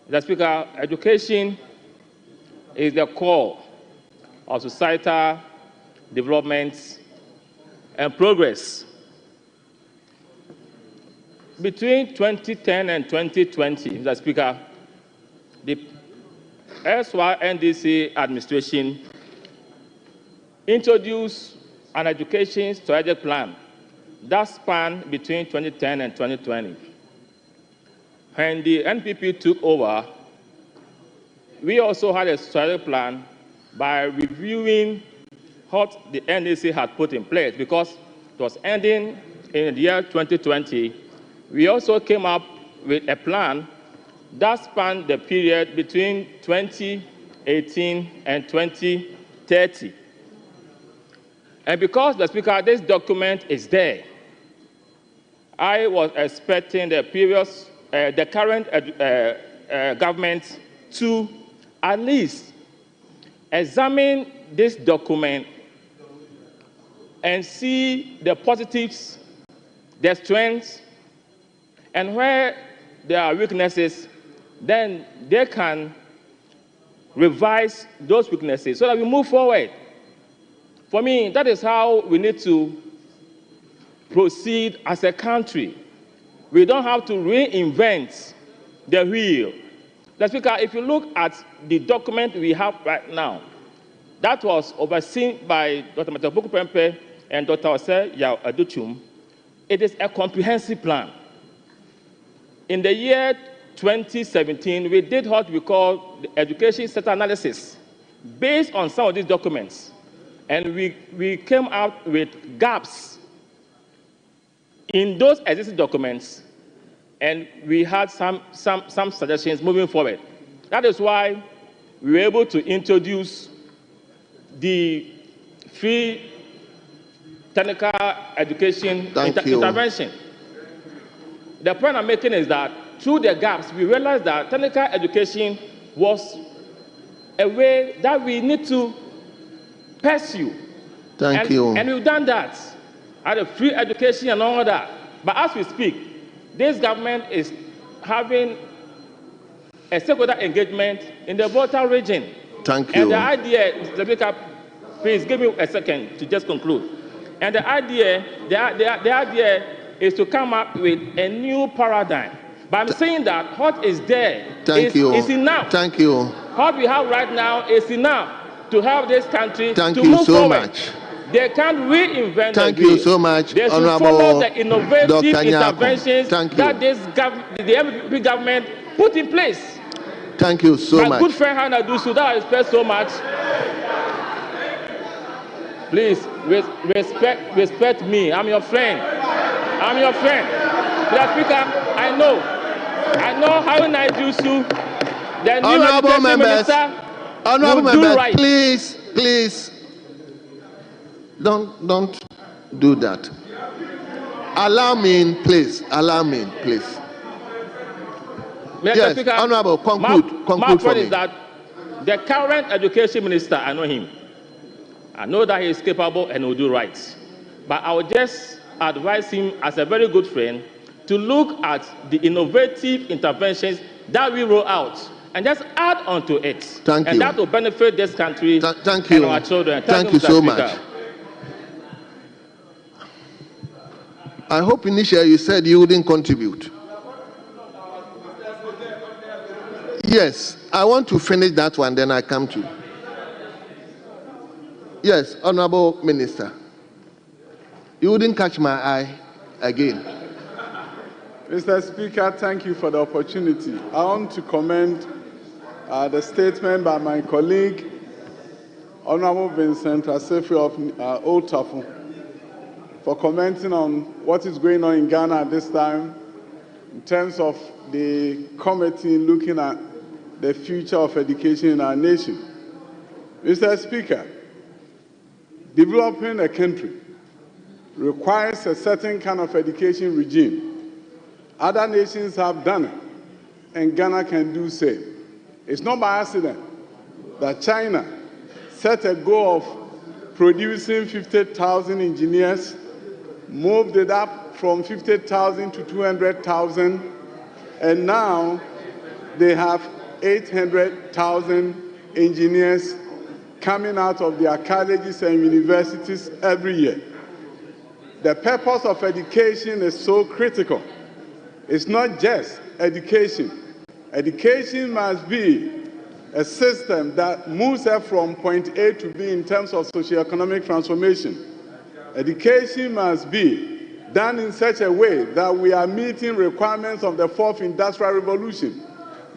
Mr. Speaker, education is the core of societal development and progress. Between 2010 and 2020, Mr. Speaker, the NDC administration introduced an education strategic plan that spanned between 2010 and 2020. When the NPP took over, we also had a strategic plan by reviewing what the NDC had put in place because it was ending in the year 2020. We also came up with a plan that spanned the period between 2018 and 2030. And because, the Speaker, this document is there, I was expecting the current government to at least examine this document and see the positives, the strengths, and where there are weaknesses, then they can revise those weaknesses so that we move forward. For me, that is how we need to proceed as a country. We don't have to reinvent the wheel. The Speaker, if you look at the document we have right now, that was overseen by Dr. Matabuku Pempe and Dr. Ose Yao Aduchum. It is a comprehensive plan. In the year 2017, we did what we call the education sector analysis based on some of these documents. And we came out with gaps in those existing documents, and we had some suggestions moving forward. That is why we were able to introduce the free technical education intervention. The point I'm making is that through the gaps, we realized that technical education was a way that we need to pursue. Thank you. And we've done that. At a free education and all that. But as we speak, this government is having a stakeholder engagement in the Volta region. Thank you. And the idea, Mr. Speaker, please give me a second to just conclude. And the idea is to come up with a new paradigm. But I'm saying that what is there is enough. Thank you. What we have right now is enough to help this country to move forward. Thank you so much. They can't reinvent Thank the wheel. you so much, They should Honorable follow the innovative Dr. interventions Thank you. that the MPP government put in place. Thank you so much. My good friend Hannah Dusu, that I respect so much. Please respect me. I'm your friend. I'm your friend. Mr. Speaker, I know how Hannah Dusu, the new education minister, Honorable will do members, right. please, don't do that. Allow me in, please. Allow me in, please. Mr. Yes, Speaker, Honorable, conclude my for point me. is that the current education minister, I know him. I know that he is capable and will do right. But I would just advise him as a very good friend to look at the innovative interventions that we roll out and just add on to it. Thank you. And that will benefit this country Thank you. and our children. Thank you Mr. so Speaker. much. I hope initially you said you wouldn't contribute. Yes, I want to finish that one, then I come to. Yes, Honorable Minister. You wouldn't catch my eye again. Mr. Speaker, thank you for the opportunity. I want to commend the statement by my colleague, Honorable Vincent Assefu of Old Tafu, for commenting on what is going on in Ghana at this time in terms of the committee looking at the future of education in our nation. Mr. Speaker, developing a country requires a certain kind of education regime. Other nations have done it, and Ghana can do the same. It's not by accident that China set a goal of producing 50,000 engineers, moved it up from 50,000 to 200,000, and now they have 800,000 engineers coming out of their colleges and universities every year. The purpose of education is so critical. It's not just education. Education must be a system that moves us from point A to B in terms of socioeconomic transformation. Education must be done in such a way that we are meeting requirements of the fourth industrial revolution.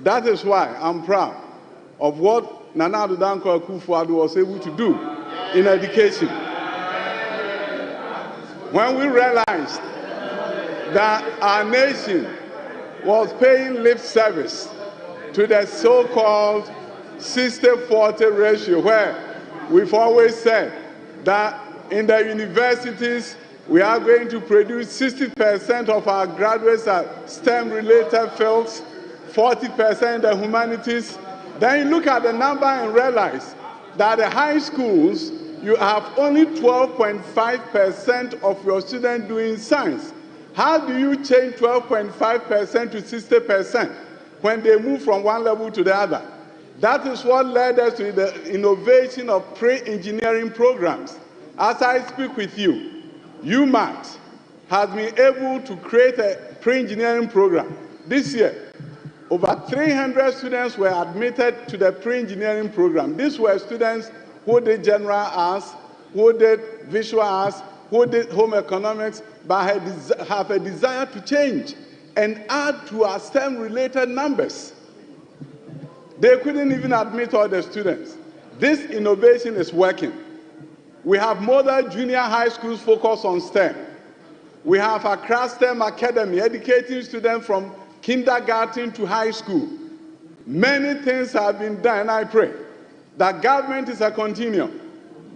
That is why I'm proud of what Nana Addo Dankwa Akufo-Addo was able to do in education. When we realized that our nation was paying lip service to the so-called 60-40 ratio, where we've always said that in the universities, we are going to produce 60% of our graduates at STEM-related fields, 40% in the humanities. Then you look at the number and realize that the high schools, you have only 12.5% of your students doing science. How do you change 12.5% to 60% when they move from one level to the other? That is what led us to the innovation of pre-engineering programs. As I speak with you, UMAT has been able to create a pre-engineering program. This year, over 300 students were admitted to the pre-engineering program. These were students who did general arts, who did visual arts, who did home economics, but have a desire to change and add to our STEM-related numbers. They couldn't even admit all the students. This innovation is working. We have model junior high schools focused on STEM. We have Accra STEM Academy educating students from kindergarten to high school. Many things have been done. I pray that government is a continuum.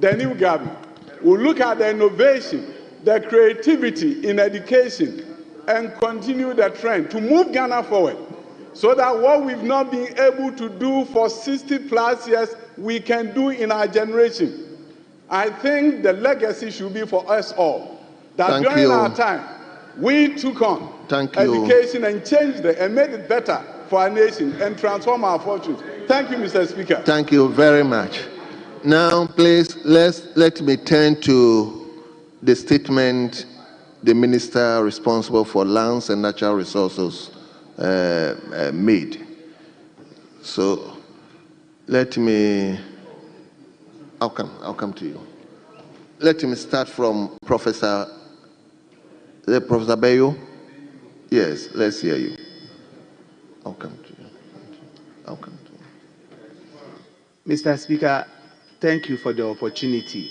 The new government will look at the innovation, the creativity in education, and continue the trend to move Ghana forward, so that what we've not been able to do for 60 plus years, we can do in our generation. I think the legacy should be for us all, that during our time, we took on education and changed it and made it better for our nation and transform our fortunes. Thank you, Mr. Speaker. Thank you very much. Now, please, let me turn to the statement the minister responsible for lands and natural resources made. So, I'll come to you. Let me start from Professor Bayo. Yes, let's hear you. I'll come to you. Mr. Speaker, thank you for the opportunity.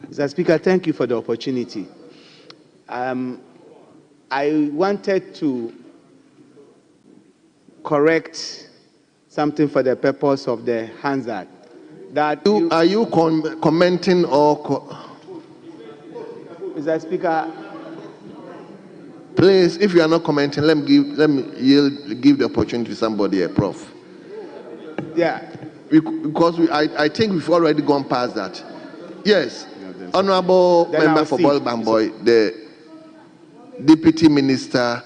Mr. Speaker, thank you for the opportunity. I wanted to correct something for the purpose of the Hansard. Are you commenting or... Mr. Speaker, please, if you are not commenting, let me give the opportunity to somebody, a prof. Yeah. Because I think we've already gone past that. Yes, Honorable Member for Bolbamboy, the Deputy Minister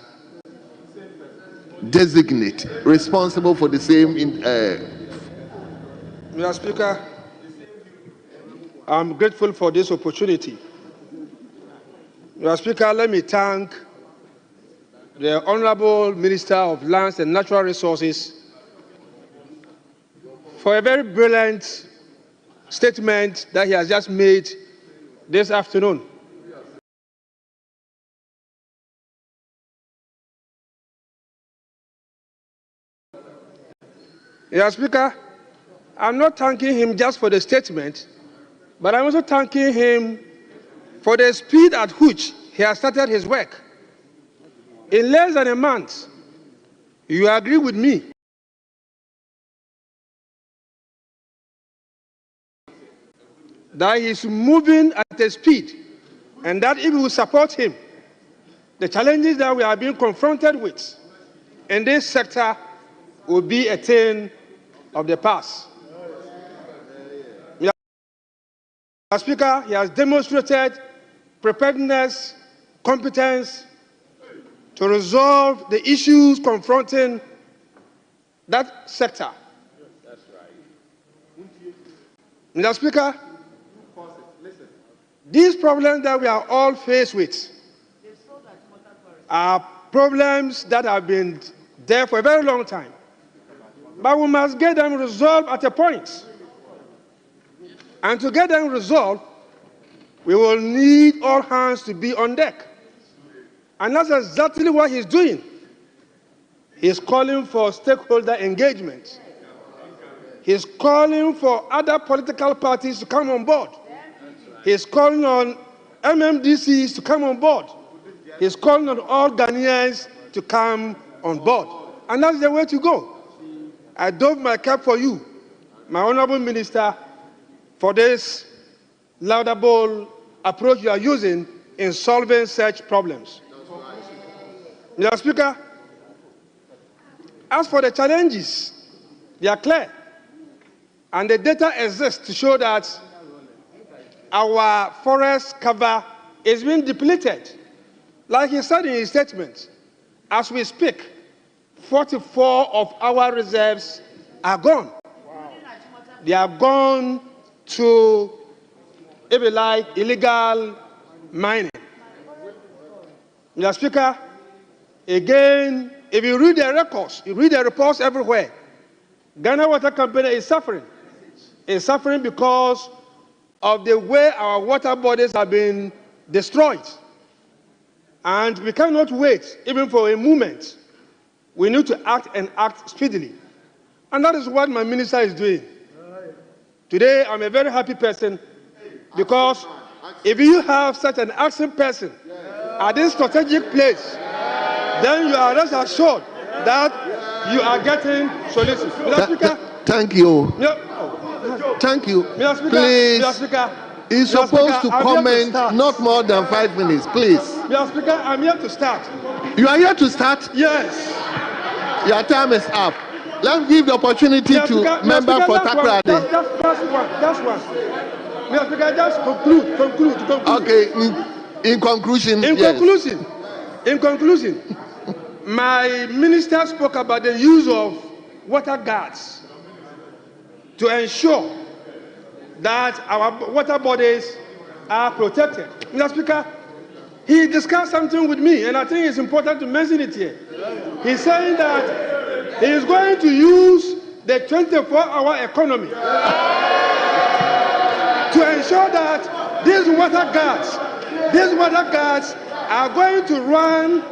designate responsible for the same. Mr. Speaker, I'm grateful for this opportunity. Mr. Speaker, let me thank the Honorable Minister of Lands and Natural Resources for a very brilliant statement that he has just made this afternoon. Mr. Speaker, I'm not thanking him just for the statement, but I'm also thanking him for the speed at which he has started his work. In less than a month, you agree with me that he's moving at a speed, and that if we will support him, the challenges that we are being confronted with in this sector will be a thing of the past. Mr. Speaker, he has demonstrated preparedness, competence to resolve the issues confronting that sector. That's right. Mr. Speaker, these problems that we are all faced with are problems that have been there for a very long time. But we must get them resolved at a point. And to get them resolved, we will need all hands to be on deck. And that's exactly what he's doing. He's calling for stakeholder engagement. He's calling for other political parties to come on board. He's calling on MMDCs to come on board. He's calling on all Ghanaians to come on board. And that's the way to go. I doff my cap for you, my honorable minister, for this laudable approach you are using in solving such problems. Mr. Speaker, as for the challenges, they are clear. And the data exists to show that our forest cover is being depleted. Like he said in his statement, as we speak, 44 of our reserves are gone. Wow. They are gone to, if you like, illegal mining. Mr. Speaker, again, if you read the records, you read the reports everywhere, Ghana Water Company is suffering. It's suffering because of the way our water bodies have been destroyed. And we cannot wait even for a moment. We need to act and act speedily. And that is what my minister is doing. Today, I'm a very happy person because if you have such an active person at this strategic place, then you are rest assured that you are getting solutions. Thank you. Thank you. Please. He's supposed to comment not more than 5 minutes, please. Mr. Speaker, I'm here to start. You are here to start? Yes. Your time is up. Let's give the opportunity to member for Takrady. That's one. Mr. Speaker, just conclude. Okay, in conclusion, In conclusion, my minister spoke about the use of water guards to ensure that our water bodies are protected. Mr. Speaker, he discussed something with me, and I think it's important to mention it here. He's saying that he is going to use the 24-hour economy to ensure that these water guards are going to run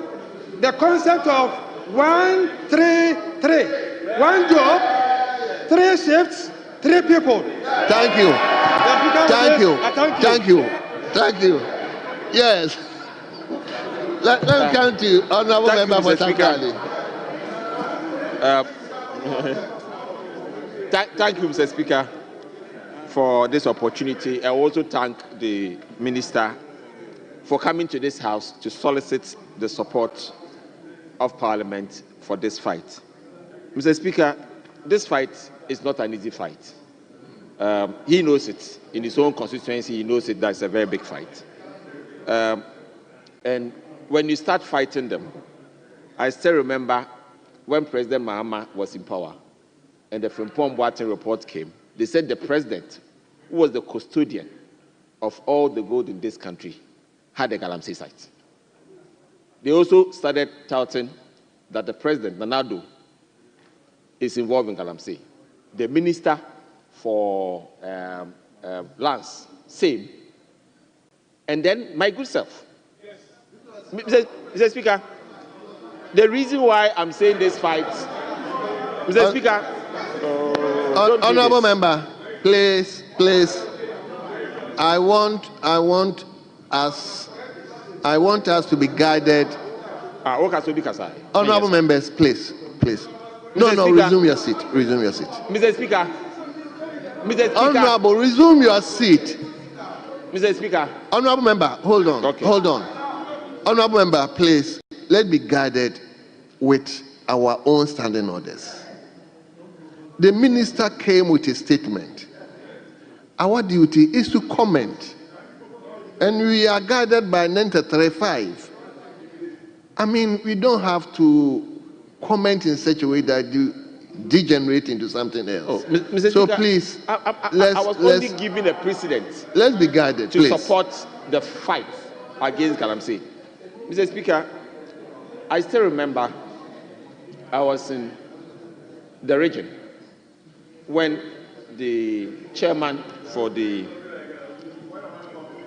the concept of 1-3-3. One job, 3 shifts, 3 people. Thank you. Yes. Let me come to honorable member for Takrady. Thank you, Mr. Speaker, for this opportunity. I also thank the minister for coming to this house to solicit the support of Parliament for this fight. Mr. Speaker, this fight is not an easy fight. He knows it. In his own constituency, he knows it. That's a very big fight. And when you start fighting them, I still remember when President Mahama was in power and the Frimpong Boateng report came, they said the president, who was the custodian of all the gold in this country, had a Galamsey site. They also started touting that the president, Nanado, is involved in Galamsey. The minister for lands, same. And then my good self. Mr. Speaker, the reason why I'm saying this fight, Mr. Speaker, honorable member, please. I want us to be guided. Honorable members, please. No, resume your seat. Mr. Speaker. Honorable, resume your seat. Mr. Speaker. Honorable member, hold on. Okay. Hold on. Honorable member, please, let's be guided with our own standing orders. The minister came with a statement. Our duty is to comment. And we are guided by 935. I mean, we don't have to comment in such a way that you degenerate into something else. Oh, Mr. So Speaker, please, I was only giving a precedent. Let's be guided, to please. support the fight against Galamsey. Mr. Speaker, I still remember I was in the region when the chairman for the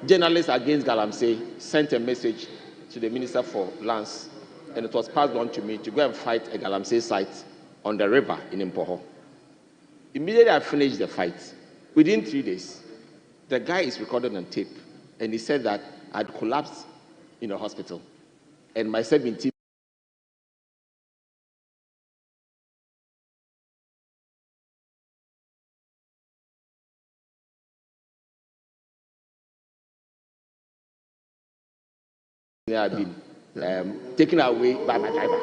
journalists against Galamsey sent a message to the Minister for Lands, and it was passed on to me to go and fight a Galamsey site on the river in Impoho. Immediately I finished the fight, within 3 days, the guy is recorded on tape, and he said that I'd collapsed in a hospital, and my 17 have been taken away by my driver.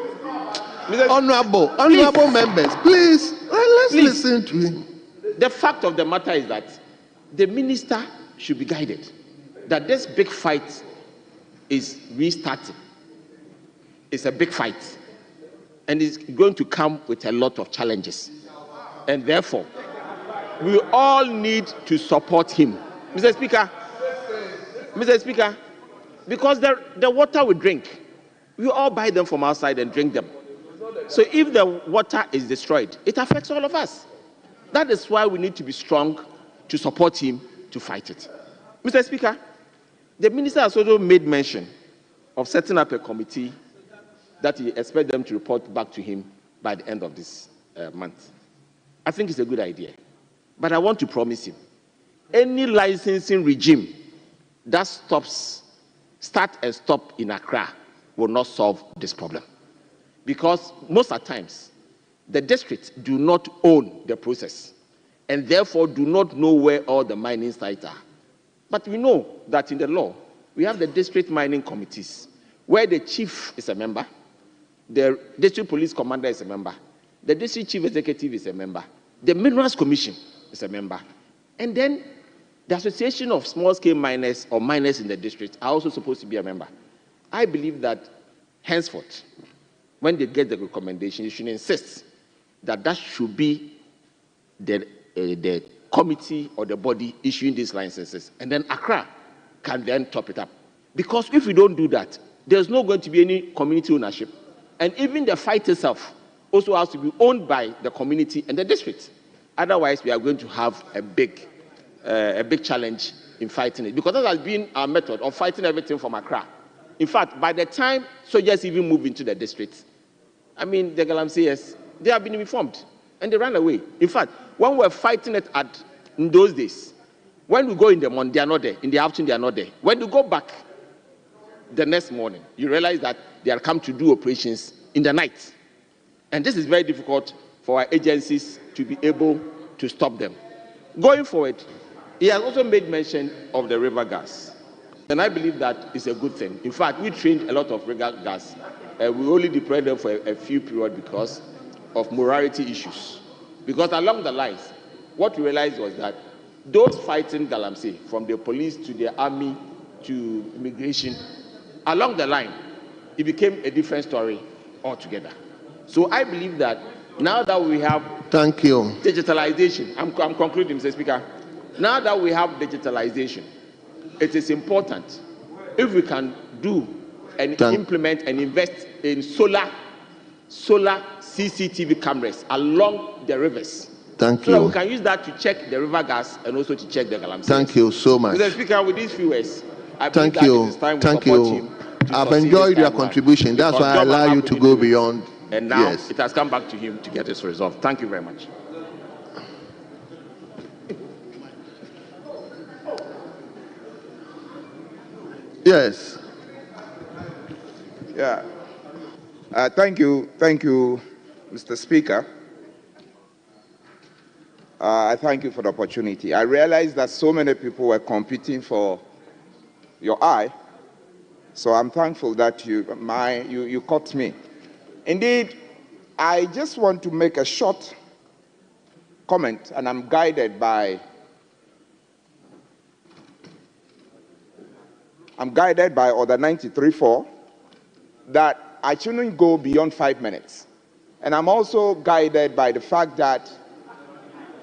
Honorable members, please, let's listen to him. The fact of the matter is that the minister should be guided that this big fight is restarting. It's a big fight, and it's going to come with a lot of challenges, and therefore we all need to support him. Mr. Speaker, because the water we drink, we all buy them from outside and drink them. So if the water is destroyed, it affects all of us. That is why we need to be strong to support him to fight it. Mr. Speaker, the minister has also made mention of setting up a committee that he expects them to report back to him by the end of this month. I think it's a good idea. But I want to promise him, any licensing regime that start and stop in Accra will not solve this problem. Because most of the times, the districts do not own the process and therefore do not know where all the mining sites are. But we know that in the law, we have the district mining committees where the chief is a member, the district police commander is a member, the district chief executive is a member, the minerals commission is a member, and then the association of small-scale miners or miners in the district are also supposed to be a member. I believe that henceforth, when they get the recommendation, you should insist that that should be the committee or the body issuing these licenses, and then Accra can then top it up. Because if we don't do that, there's not going to be any community ownership, and even the fight itself also has to be owned by the community and the district. Otherwise, we are going to have a big challenge in fighting it, because that has been our method of fighting everything from Accra. In fact, by the time soldiers even move into the districts, I mean, the Galamseyers, they have been informed and they ran away. In fact, when we were fighting it in those days, when we go in the morning, they are not there. In the afternoon, they are not there. When you go back the next morning, you realize that they are come to do operations in the night. And this is very difficult for our agencies to be able to stop them. Going forward, he has also made mention of the river gas. And I believe that is a good thing. In fact, we trained a lot of river gas. We only deployed them for a few periods because of morality issues. Because along the lines, what we realized was that those fighting Galamsey, from the police to the army to immigration, along the line, it became a different story altogether. So I believe that now that we have digitalization, I'm concluding, Mr. Speaker. Now that we have digitalization, it is important if we can do and implement and invest in solar CCTV cameras along the rivers. So that we can use that to check the river gas and also to check the Galamsey. Thank you so much. Mr. Speaker, with these few words, I believe that it is time we support him. I've enjoyed your contribution. That's why I allow you to go beyond. And now it has come back to him to get this resolved. Thank you very much. Yes. Yeah. Thank you, Mr. Speaker. I thank you for the opportunity. I realize that so many people were competing for your eye, so I'm thankful that you caught me. Indeed, I just want to make a short comment, and I'm guided by Order 93.4 that I shouldn't go beyond 5 minutes. And I'm also guided by the fact that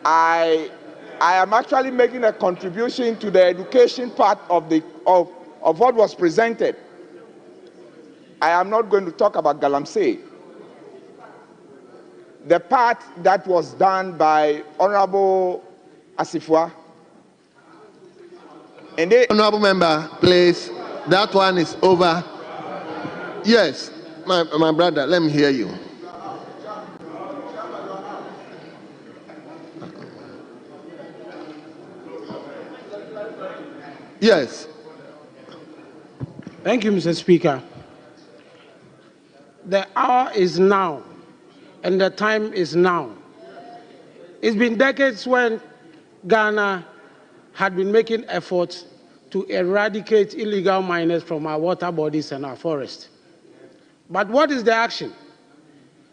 I am actually making a contribution to the education part of what was presented. I am not going to talk about Galamsey. The part that was done by Honorable Asifua. Honorable member, please, that one is over. Yes, my brother, let me hear you. Yes. Thank you, Mr. Speaker. The hour is now, and the time is now. It's been decades when Ghana had been making efforts to eradicate illegal miners from our water bodies and our forests. But what is the action?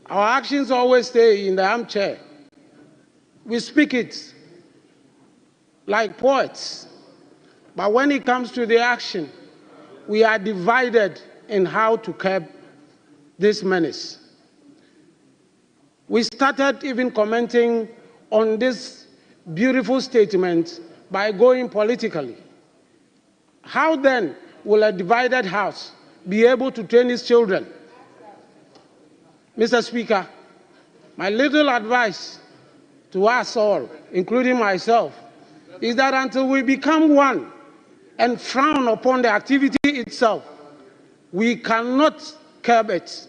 Our actions always stay in the armchair. We speak it like poets, but when it comes to the action, we are divided in how to curb this menace. We started even commenting on this beautiful statement by going politically. How then will a divided house be able to train its children? Mr. Speaker, my little advice to us all, including myself, is that until we become one and frown upon the activity itself, we cannot curb it,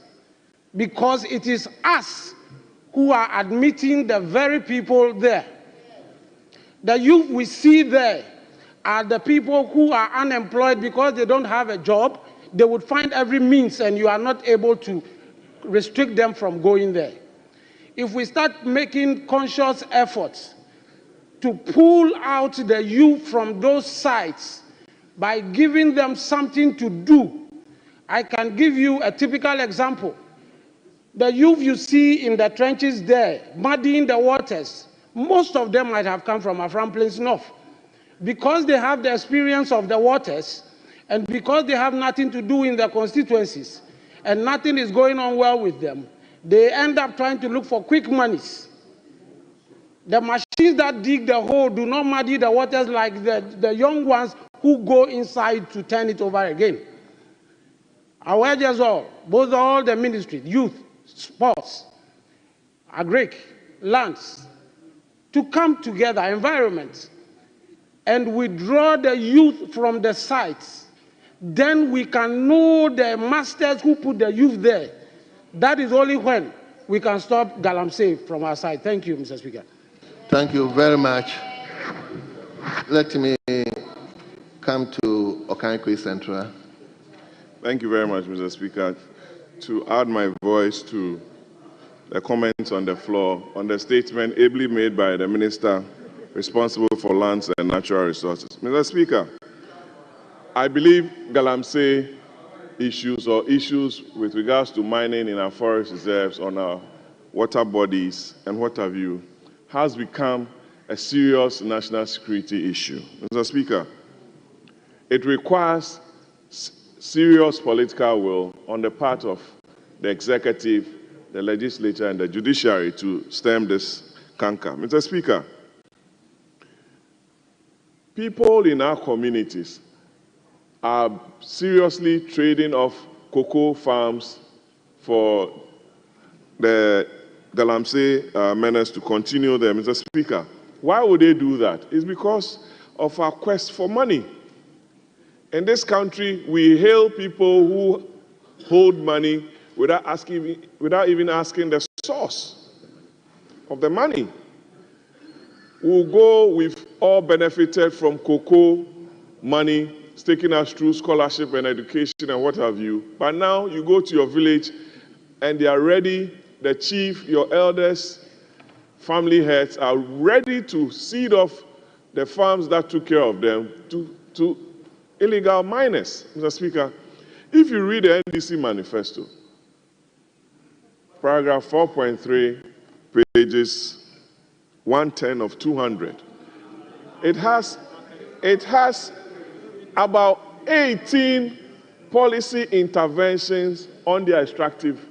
because it is us who are admitting the very people there. The youth we see there are the people who are unemployed because they don't have a job. They would find every means, and you are not able to restrict them from going there. If we start making conscious efforts to pull out the youth from those sites by giving them something to do, I can give you a typical example. The youth you see in the trenches there, muddying the waters, most of them might have come from Afram Plains North. Because they have the experience of the waters, and because they have nothing to do in their constituencies, and nothing is going on well with them, they end up trying to look for quick monies. The machines that dig the hole do not muddy the waters like the young ones who go inside to turn it over again. I urge us all, both all the ministry, youth, sports, agric, lands, to come together, environment, and withdraw the youth from the sites. Then we can know the masters who put the youth there. That is only when we can stop Galamsey from our side. Thank you, Mr. Speaker. Thank you very much. Let me come to Okankwe Central. Thank you very much, Mr. Speaker. To add my voice to the comments on the floor on the statement ably made by the Minister responsible for lands and natural resources. Mr. Speaker, I believe Galamsey issues or issues with regards to mining in our forest reserves, on our water bodies and what have you, has become a serious national security issue. Mr. Speaker, it requires serious political will on the part of the executive, the legislature, and the judiciary to stem this canker. Mr. Speaker, people in our communities are seriously trading off cocoa farms for the Galamsey menace to continue there. Mr. Speaker, why would they do that? It's because of our quest for money. In this country, we hail people who hold money without even asking the source of the money. We'll go, we've all benefited from cocoa money, it's taking us through scholarship and education and what have you. But now you go to your village and they are ready, the chief, your elders, family heads are ready to cede off the farms that took care of them to illegal miners. Mr. Speaker, if you read the NDC manifesto, paragraph 4.3, pages 110 of 200. It has about 18 policy interventions on the extractive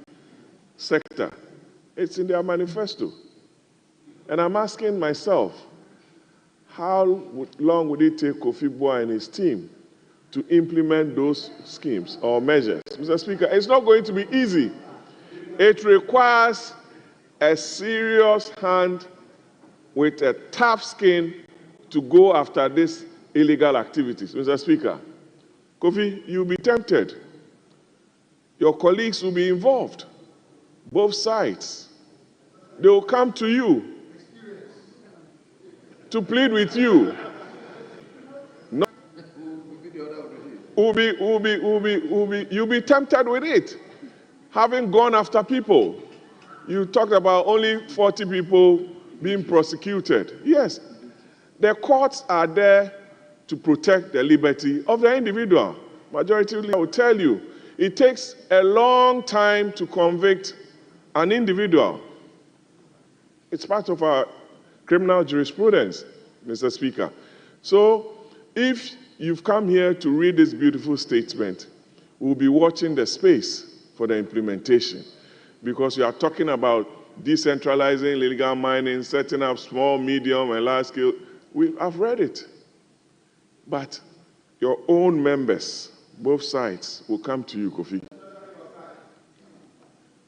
sector. It's in their manifesto. And I'm asking myself, how long would it take Kofi Boah and his team to implement those schemes or measures? Mr. Speaker, it's not going to be easy. It requires a serious hand with a tough skin to go after these illegal activities. Mr. Speaker, Kofi, you'll be tempted. Your colleagues will be involved, both sides. They will come to you to plead with you. No, you'll be tempted with it. Having gone after people, you talked about only 40 people being prosecuted. Yes, the courts are there to protect the liberty of the individual. Majority will tell you, it takes a long time to convict an individual. It's part of our criminal jurisprudence, Mr. Speaker. So if you've come here to read this beautiful statement, we'll be watching the space for the implementation, because you are talking about decentralizing illegal mining, setting up small, medium, and large scale. I've read it. But your own members, both sides, will come to you, Kofi,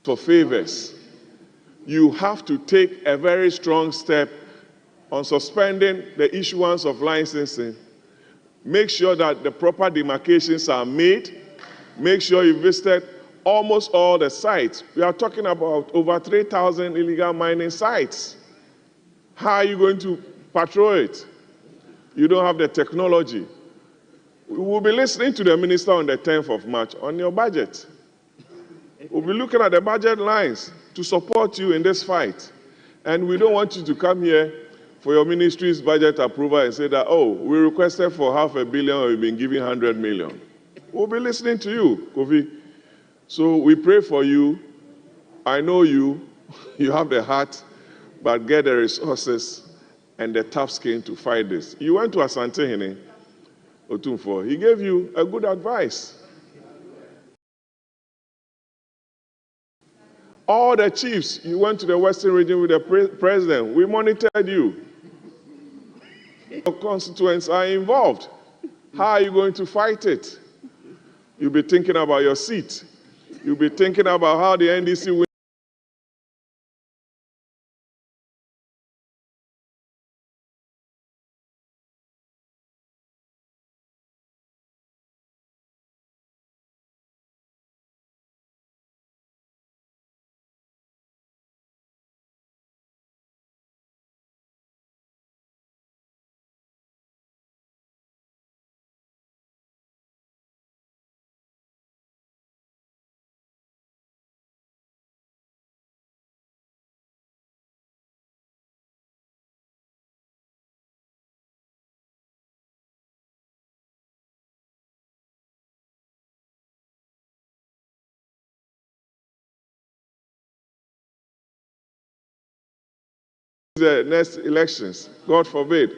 for favors. You have to take a very strong step on suspending the issuance of licensing. Make sure that the proper demarcations are made. Make sure you visited almost all the sites. We are talking about over 3,000 illegal mining sites. How are you going to patrol it? You don't have the technology. We will be listening to the minister on the 10th of March on your budget. We'll be looking at the budget lines to support you in this fight. And we don't want you to come here for your ministry's budget approval and say that, oh, we requested for $500 million, we've been giving 100 million. We'll be listening to you, Kofi. So we pray for you. I know you have the heart, but get the resources and the tough skin to fight this. You went to Asante Hene, Otumfo. He gave you a good advice. All the chiefs, you went to the Western region with the president. We monitored you. Your constituents are involved. How are you going to fight it? You'll be thinking about your seat. You'll be thinking about how the NDC will. The next elections, God forbid.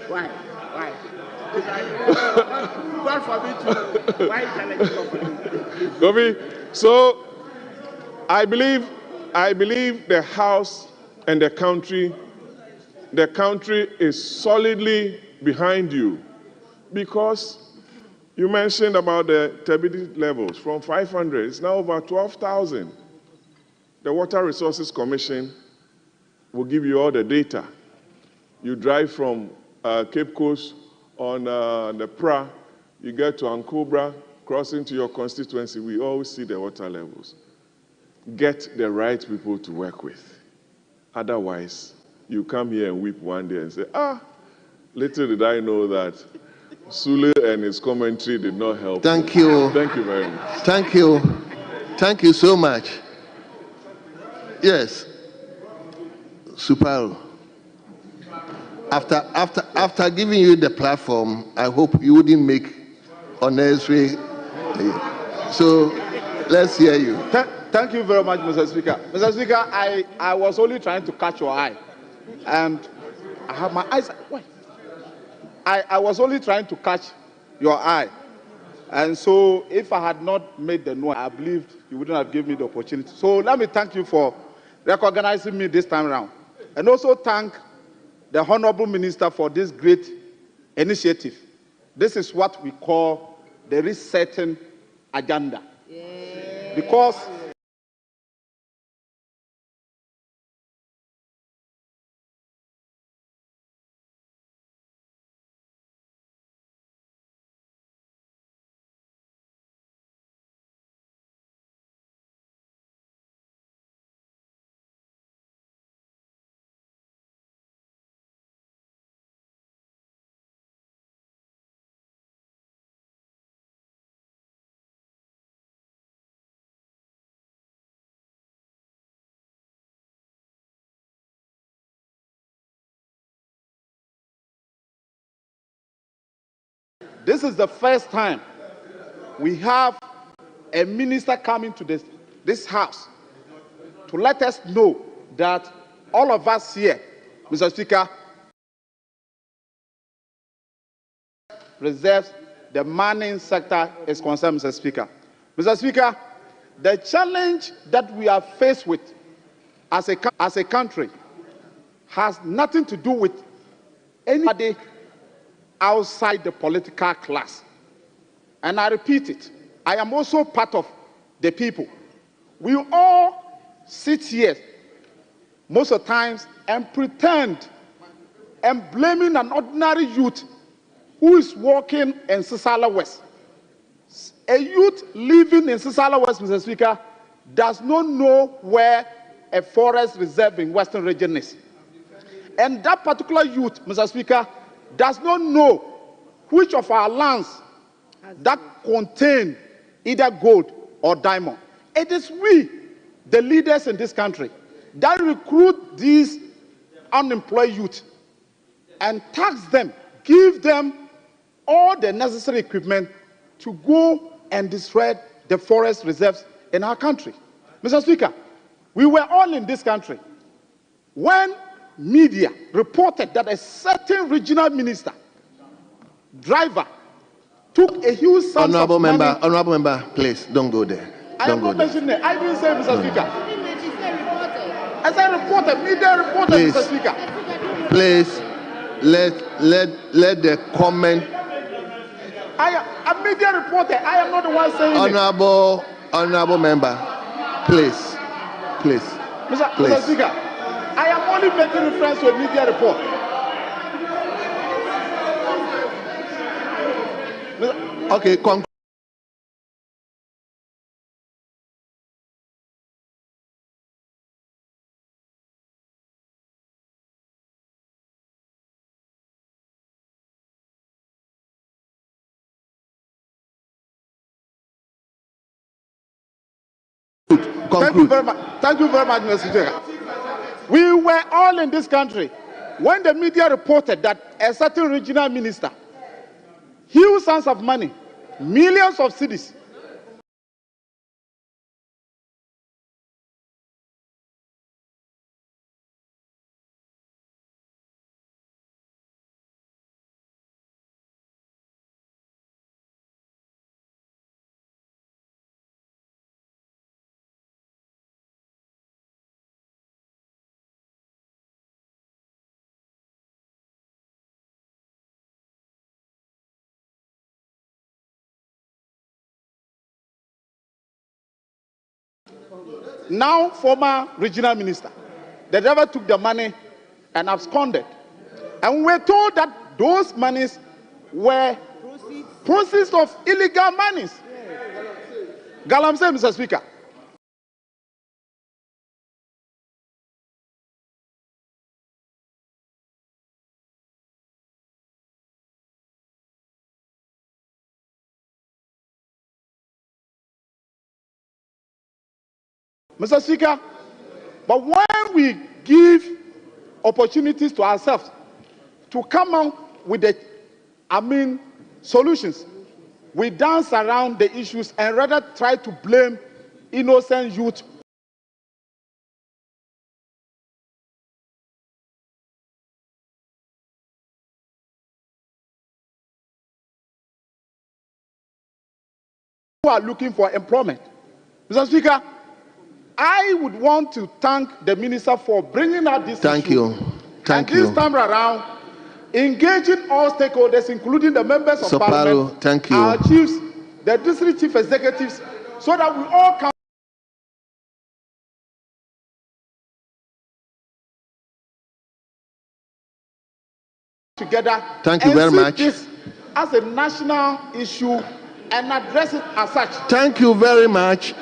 Why? God forbid to. Why challenge Kofi, so I believe the House and the country is solidly behind you, because you mentioned about the turbidity levels from 500, it's now over 12,000. The Water Resources Commission will give you all the data. You drive from Cape Coast on the PRA, you get to Ankobra, crossing to your constituency, we always see the water levels. Get the right people to work with. Otherwise, you come here and weep one day and say, little did I know that Sule and his commentary did not help. Thank you. Thank you very much. Thank you. Thank you so much. Yes. Super. After giving you the platform, I hope you wouldn't make unnecessary. So let's hear you. Thank you very much, Mr. Speaker. Mr. Speaker, I was only trying to catch your eye, and I have my eyes. Wait. I was only trying to catch your eye, and so if I had not made the noise, I believe you wouldn't have given me the opportunity. So let me thank you for recognizing me this time around, and also thank the Honorable Minister for this great initiative. This is what we call the resetting agenda. Yeah. Because this is the first time we have a minister coming to this house to let us know that all of us here, Mr. Speaker, reserves, the mining sector is concerned, Mr. Speaker. Mr. Speaker, the challenge that we are faced with as a country has nothing to do with anybody outside the political class. And I repeat it, I am also part of the people. We all sit here most of the times and pretend and blaming an ordinary youth who is working in Sisala West. A youth living in Sisala West, Mr. Speaker, does not know where a forest reserve in Western region is. And that particular youth, Mr. Speaker, does not know which of our lands that contain either gold or diamond. It is we, the leaders in this country, that recruit these unemployed youth and tax them, give them all the necessary equipment to go and destroy the forest reserves in our country. Mr. Speaker, we were all in this country when media reported that a certain regional minister, driver, took a huge sum of money. Honorable member, please don't go there. I am not mentioning it. I didn't say, Mr. Speaker. As a reporter, media reporter, please, Mr. Speaker. Please, let the comment. I am a media reporter. I am not the one saying Honorable member, please. Mr. Speaker, I am only making reference to a media report. Okay, conclude. Thank you very much. Thank you very much, Mr. Speaker. We were all in this country when the media reported that a certain regional minister, huge sums of money, millions of cedis, now former regional minister, the driver took the money and absconded. And we're told that those monies were proceeds of illegal monies. Galamsey, Mr. Speaker. Mr. Speaker, but when we give opportunities to ourselves to come out with solutions, we dance around the issues and rather try to blame innocent youth who are looking for employment. Mr. Speaker, I would want to thank the minister for bringing out this issue. Thank you. This time around, engaging all stakeholders, including the members of parliament, thank you. our chiefs, the district chief executives, so that we all come together. Thank you very much. This as a national issue and address it as such. Thank you very much.